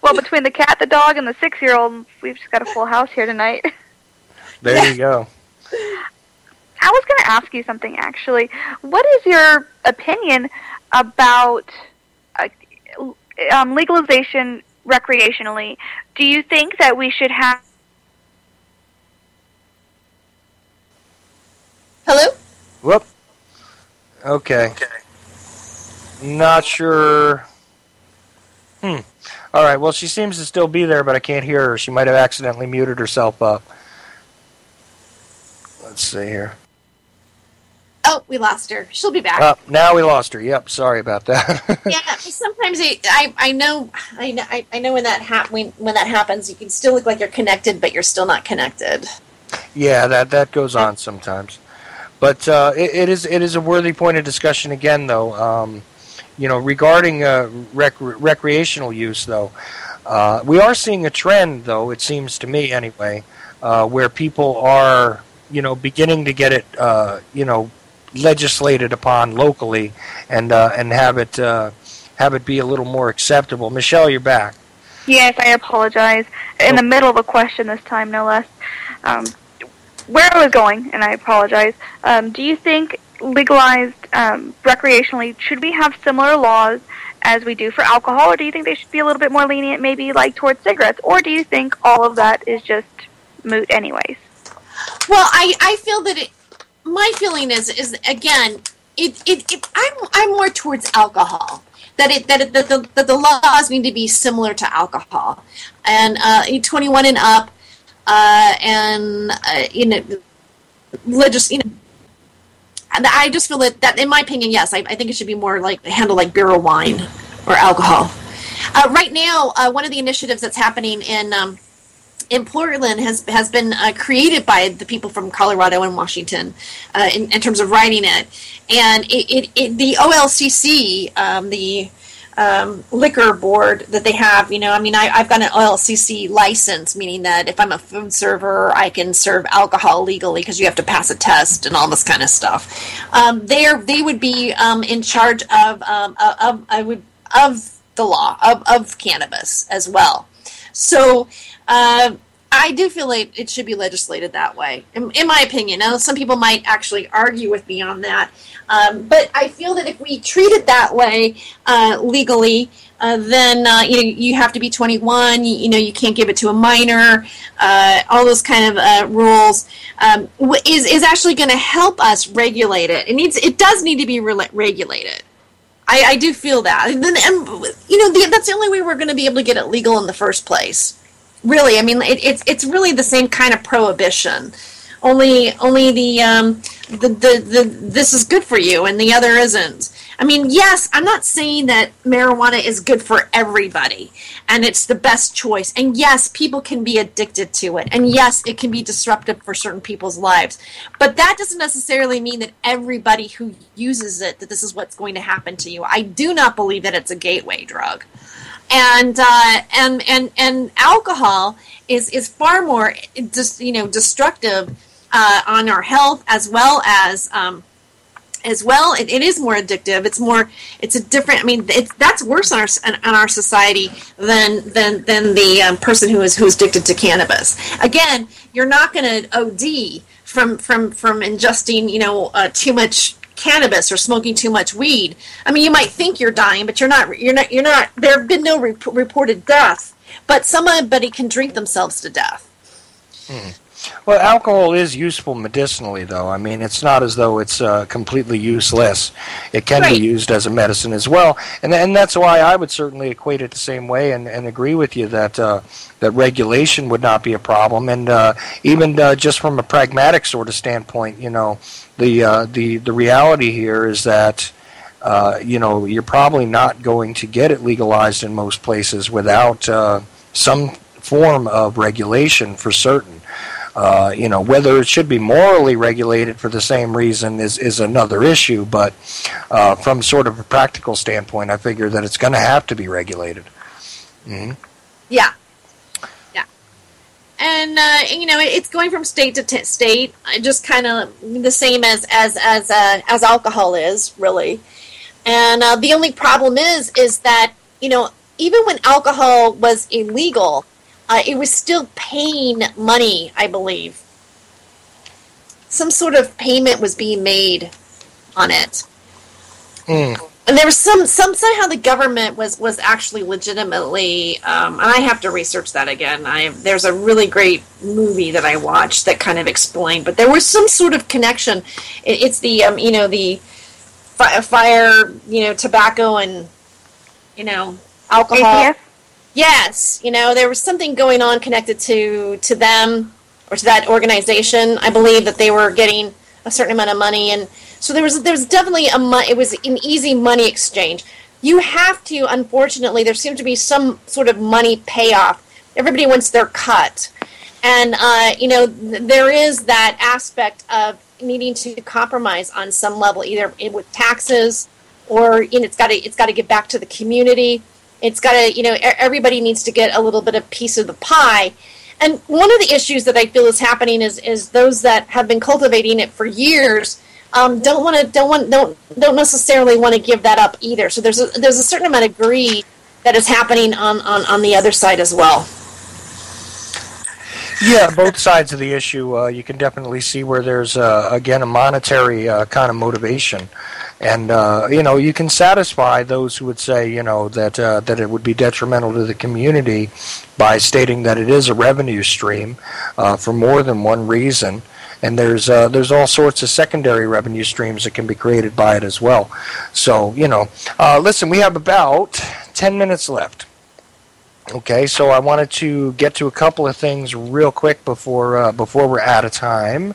Well, between the cat, the dog, and the 6-year-old, we've just got a full house here tonight. There you go. I was going to ask you something, actually. What is your opinion about legalization recreationally? Do you think that we should have... Hello? Whoop. Okay. Not sure. All right, well, she seems to still be there, but I can't hear her. She might have accidentally muted herself up. Let's see here. Oh, we lost her. She'll be back. Now we lost her. Yep, sorry about that. Yeah, sometimes I know when that happens, you can still look like you're connected, but you're still not connected. Yeah, that goes on sometimes. But it is a worthy point of discussion again, though. Regarding recreational use, though, we are seeing a trend, though, it seems to me anyway, where people are, beginning to get it, legislated upon locally, and have it be a little more acceptable. Michelle, you're back. Yes, I apologize. In the middle of a question this time, no less. Where I was going, and I apologize, do you think legalized recreationally, should we have similar laws as we do for alcohol, or do you think they should be a little bit more lenient, maybe like towards cigarettes, or do you think all of that is just moot anyways? Well, I feel that my feeling is again, I'm more towards alcohol. That the laws need to be similar to alcohol, and 21 and up, And I just feel that, in my opinion, yes, I think it should be more like handled like beer or wine or alcohol. Right now, one of the initiatives that's happening in Portland has been created by the people from Colorado and Washington in terms of writing it, and the OLCC, the liquor board that they have, I've got an OLCC license, meaning that if I'm a food server, I can serve alcohol legally because you have to pass a test and all this kind of stuff. They would be in charge of the law of cannabis as well. So I do feel like it should be legislated that way, in my opinion. Now, some people might actually argue with me on that, but I feel that if we treat it that way legally, then you have to be 21. You can't give it to a minor. All those kind of rules is actually going to help us regulate it. It does need to be regulated. I do feel that, and that's the only way we're going to be able to get it legal in the first place. Really, it's really the same kind of prohibition. Only the this is good for you and the other isn't. Yes, I'm not saying that marijuana is good for everybody and it's the best choice. And yes, people can be addicted to it. And yes, it can be disruptive for certain people's lives. But that doesn't necessarily mean that everybody who uses it, that this is what's going to happen to you. I do not believe that it's a gateway drug. And alcohol is far more destructive on our health as well. It is more addictive. It's a different. That's worse on our society than the person who's addicted to cannabis. Again, you're not going to OD from ingesting too much cannabis or smoking too much weed. You might think you're dying, but you're not. There have been no reported deaths, but somebody can drink themselves to death. Well, alcohol is useful medicinally, though. It's not as though it's completely useless. It can be used as a medicine as well, and that's why I would certainly equate it the same way and agree with you that that regulation would not be a problem, and even just from a pragmatic sort of standpoint, the reality here is that you're probably not going to get it legalized in most places without some form of regulation for certain. Whether it should be morally regulated for the same reason is another issue, but from sort of a practical standpoint, I figure that it's going to have to be regulated. Mm-hmm. Yeah. And it's going from state to state, just kind of the same as alcohol is, really. And the only problem is that even when alcohol was illegal, it was still paying money, I believe. Some sort of payment was being made on it. Mm. And there was somehow the government was actually legitimately, and I have to research that again. There's a really great movie that I watched that kind of explained, but there was some sort of connection. It's the the fire, tobacco and alcohol. ATF? Yes, there was something going on connected to them or to that organization. I believe that they were getting a certain amount of money, and so there was definitely it was an easy money exchange. You have to, unfortunately, there seems to be some sort of money payoff. Everybody wants their cut, and there is that aspect of needing to compromise on some level, either with taxes or it's got to get back to the community. It's got to everybody needs to get a little bit of piece of the pie. And one of the issues that I feel is happening is those that have been cultivating it for years don't necessarily want to give that up either. So there's a certain amount of greed that is happening on the other side as well. Yeah, both sides of the issue. You can definitely see where there's again a monetary kind of motivation, and you can satisfy those who would say that it would be detrimental to the community by stating that it is a revenue stream for more than one reason. And there's all sorts of secondary revenue streams that can be created by it as well. So, listen, we have about 10 minutes left. Okay, so I wanted to get to a couple of things real quick before we're out of time.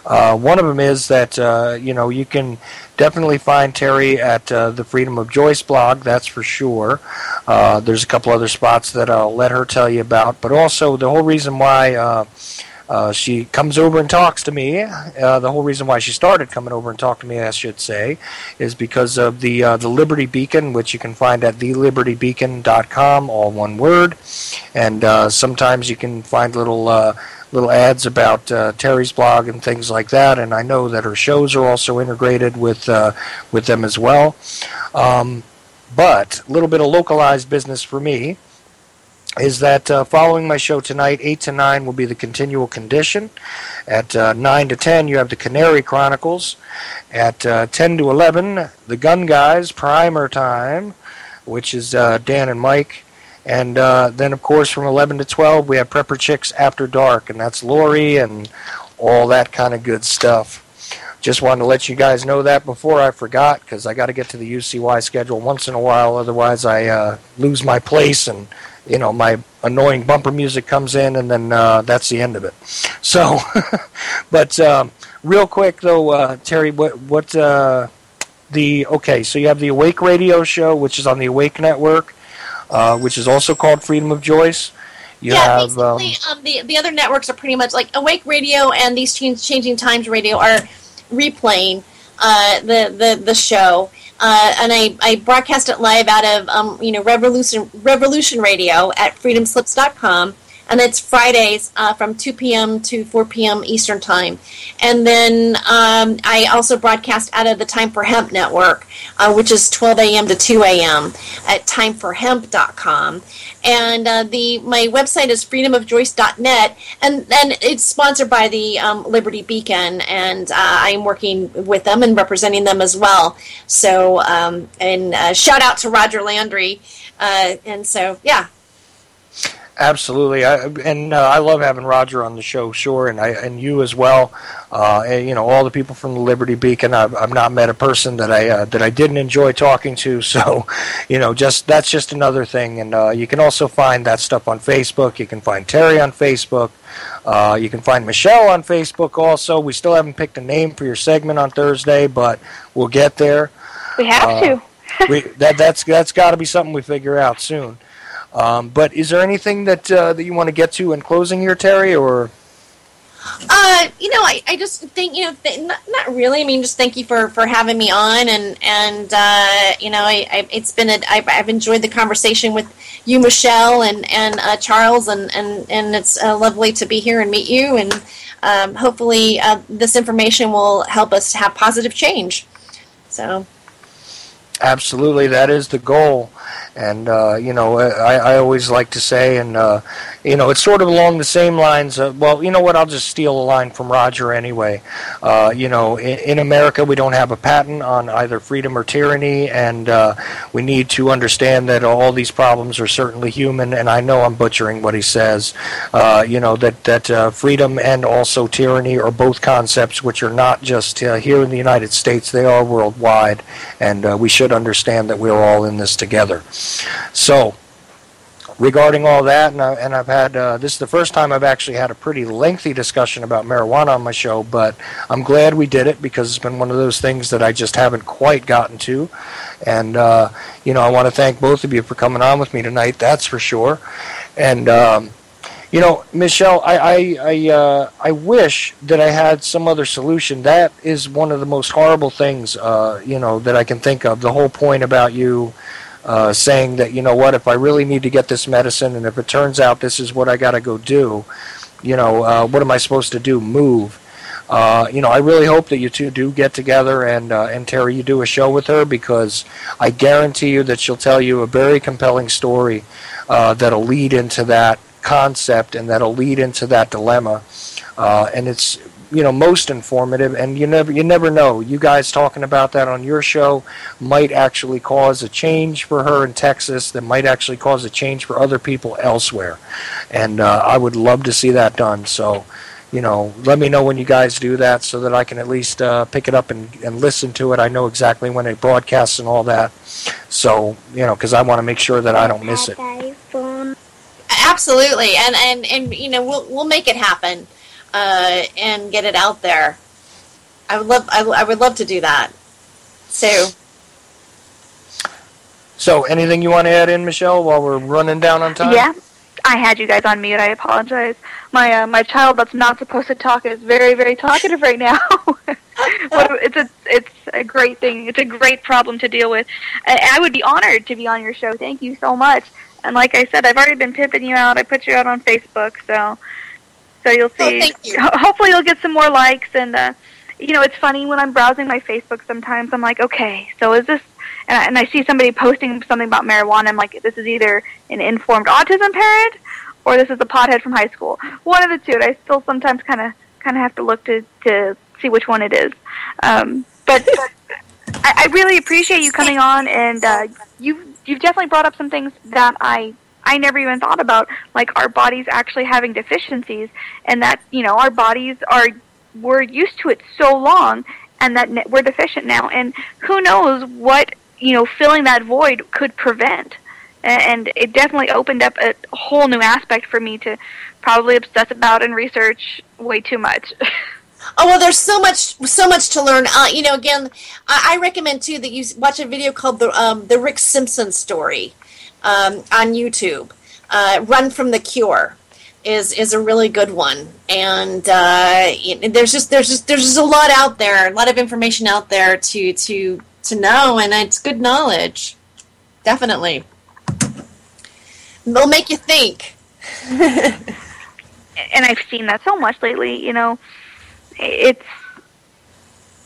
One of them is that, you can definitely find Terry at the Freedom of Joyce blog, that's for sure. There's a couple other spots that I'll let her tell you about, but also the whole reason why she comes over and talks to me. The whole reason why she started coming over and talking to me, I should say, is because of the Liberty Beacon, which you can find at thelibertybeacon.com, all one word. And sometimes you can find little ads about Terry's blog and things like that. And I know that her shows are also integrated with them as well. But a little bit of localized business for me is that following my show tonight, 8 to 9 will be the Continual Condition. At 9 to 10, you have the Canary Chronicles. At 10 to 11, the Gun Guys, Primer Time, which is Dan and Mike. And then, of course, from 11 to 12, we have Prepper Chicks After Dark, and that's Lori and all that kind of good stuff. Just wanted to let you guys know that before I forgot, because I got to get to the UCY schedule once in a while, otherwise I lose my place and my annoying bumper music comes in, and then that's the end of it. So, but real quick though, Terry, so you have the Awake Radio show, which is on the Awake Network, which is also called Freedom of Joyce. Basically, the other networks are pretty much like Awake Radio and these Changing Times Radio are replaying the show. And I broadcast it live out of Revolution Radio at freedomslips.com, and it's Fridays from 2 p.m. to 4 p.m. Eastern Time. And then I also broadcast out of the Time for Hemp Network, which is 12 a.m. to 2 a.m. at timeforhemp.com. And my website is freedomofjoyce.net, and it's sponsored by the Liberty Beacon, and I'm working with them and representing them as well. So, shout out to Roger Landry. And so, yeah. Absolutely, I love having Roger on the show, sure, and you as well. And, all the people from the Liberty Beacon. I've not met a person that I didn't enjoy talking to. So, that's just another thing. And you can also find that stuff on Facebook. You can find Terry on Facebook. You can find Michelle on Facebook also. We still haven't picked a name for your segment on Thursday, but we'll get there. We have to. That's got to be something we figure out soon. But is there anything that you want to get to in closing here, Terry, or? I just think, not really. I mean, just thank you for having me on, and I've enjoyed the conversation with you, Michelle, and Charles, and it's lovely to be here and meet you, and hopefully this information will help us have positive change. So. Absolutely, that is the goal. And, I always like to say, and, it's sort of along the same lines of, well, you know what, I'll just steal a line from Roger anyway. In America, we don't have a patent on either freedom or tyranny, and we need to understand that all these problems are certainly human, and I know I'm butchering what he says, that freedom and also tyranny are both concepts which are not just here in the United States, they are worldwide, and we should understand that we're all in this together. So, regarding all that, and I've had, this is the first time I've actually had a pretty lengthy discussion about marijuana on my show, but I'm glad we did it because it's been one of those things that I just haven't quite gotten to. And, I want to thank both of you for coming on with me tonight, that's for sure. And, Michelle, I wish that I had some other solution. That is one of the most horrible things, that I can think of. The whole point about you saying that, if I really need to get this medicine, and if it turns out this is what I got to go do, what am I supposed to do? Move. I really hope that you two do get together, and Terry, you do a show with her, because I guarantee you that she'll tell you a very compelling story that'll lead into that concept, and that'll lead into that dilemma, and it's most informative, and you never know. You guys talking about that on your show might actually cause a change for her in Texas, that might actually cause a change for other people elsewhere, and I would love to see that done. So let me know when you guys do that, so that I can at least pick it up and listen to it. I know exactly when it broadcasts and all that, so because I want to make sure that I don't miss it. Absolutely, and we'll make it happen, and get it out there. I would love to do that. So anything you want to add in, Michelle, while we're running down on time? Yeah, I had you guys on mute. I apologize. My child that's not supposed to talk is very, very talkative right now. It's a great thing. It's a great problem to deal with. I would be honored to be on your show. Thank you so much. And like I said, I've already been pimping you out. I put you out on Facebook, so you'll see. Thank you. Hopefully you'll get some more likes. And, it's funny when I'm browsing my Facebook sometimes, I'm like, okay, so is this, and I see somebody posting something about marijuana, I'm like, this is either an informed autism parent or this is a pothead from high school. One of the two, and I still sometimes kind of have to look to see which one it is. But I really appreciate you coming on, and you've definitely brought up some things that I never even thought about, like our bodies actually having deficiencies, and that, our bodies we're used to it so long, and that we're deficient now, and who knows what, filling that void could prevent. And it definitely opened up a whole new aspect for me to probably obsess about and research way too much. Oh, well, there's so much to learn. Again, I recommend too that you watch a video called the Rick Simpson story on YouTube. Run from the Cure is a really good one, and there's just a lot out there, a lot of information out there to know, and it's good knowledge, definitely. They'll make you think. And I've seen that so much lately.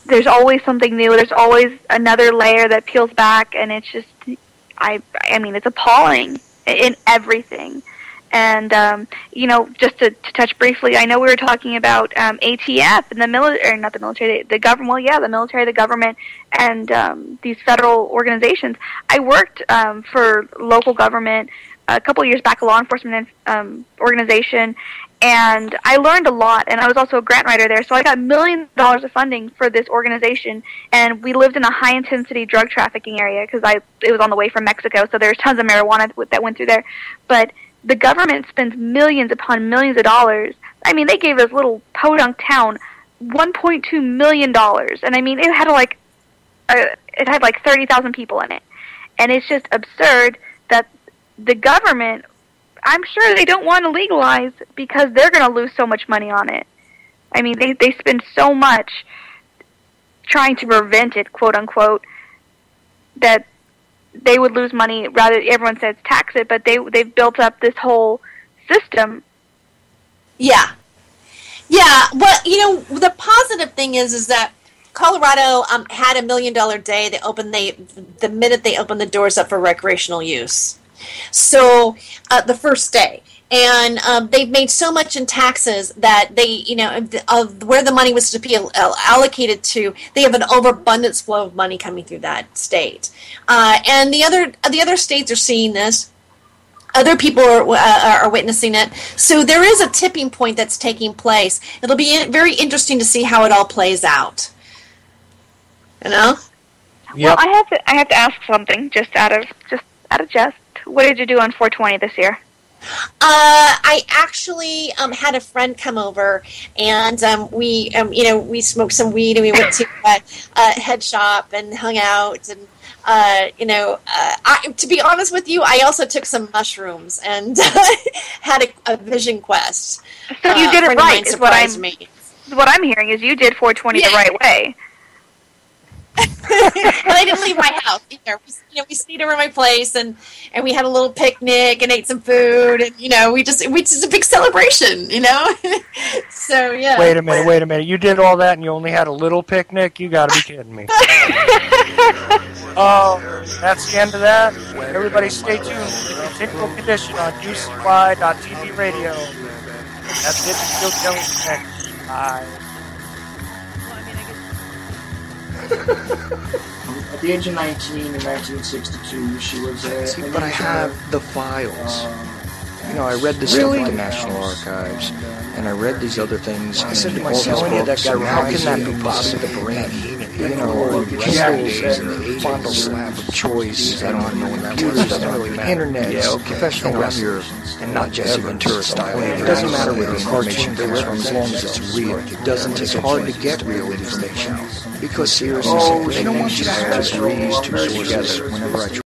There's always something new. There's always another layer that peels back, and it's just, I mean, it's appalling in everything. And, just to touch briefly, I know we were talking about ATF and the military, not the military, the government, well, yeah, the military, the government, and these federal organizations. I worked for local government a couple of years back, a law enforcement organization, and I learned a lot, and I was also a grant writer there, so I got millions of dollars of funding for this organization, and we lived in a high-intensity drug trafficking area, because it was on the way from Mexico, so there's tons of marijuana that went through there, but the government spends millions upon millions of dollars. I mean, they gave this little podunk town $1.2 million, and I mean, it had like 30,000 people in it, and it's just absurd that the government, I'm sure they don't want to legalize because they're going to lose so much money on it. I mean, they spend so much trying to prevent it, quote unquote, that they would lose money. Rather, everyone says tax it, but they've built up this whole system. Yeah. Yeah, well, the positive thing is that Colorado had $1 million day. The minute they opened the doors up for recreational use. So the first day, and they've made so much in taxes that they, of where the money was to be allocated to, they have an overabundance flow of money coming through that state. And the other states are seeing this. Other people are witnessing it. So there is a tipping point that's taking place. It'll be very interesting to see how it all plays out. Yep. Well, I have to ask something just out of jest. What did you do on 420 this year? I actually had a friend come over, and we smoked some weed, and we went to a head shop and hung out, and to be honest with you, I also took some mushrooms and had a vision quest. So you did it right. Is what I'm hearing is you did 420 the right way. But I didn't leave my house either. We stayed over at my place, and we had a little picnic and ate some food, and we just a big celebration, So yeah. Wait a minute. You did all that, and you only had a little picnic? You got to be kidding me. Oh, that's the end of that. Everybody, stay tuned for the continual condition on UCY.TV radio. That's it. Still telling next. Bye. At the age of 19 in 1962, she was but I have the files. I read this stuff at the National Archives, and I read these other things. I said to myself, how can that be possible? Chemicals and fondle slab of choice, internet, professional wrestlers, and not Jesse Ventura style. It doesn't matter where the cartoon comes from as long as it's real. It's hard to get real information because seriously, they don't want you to have just read two sources whenever I try.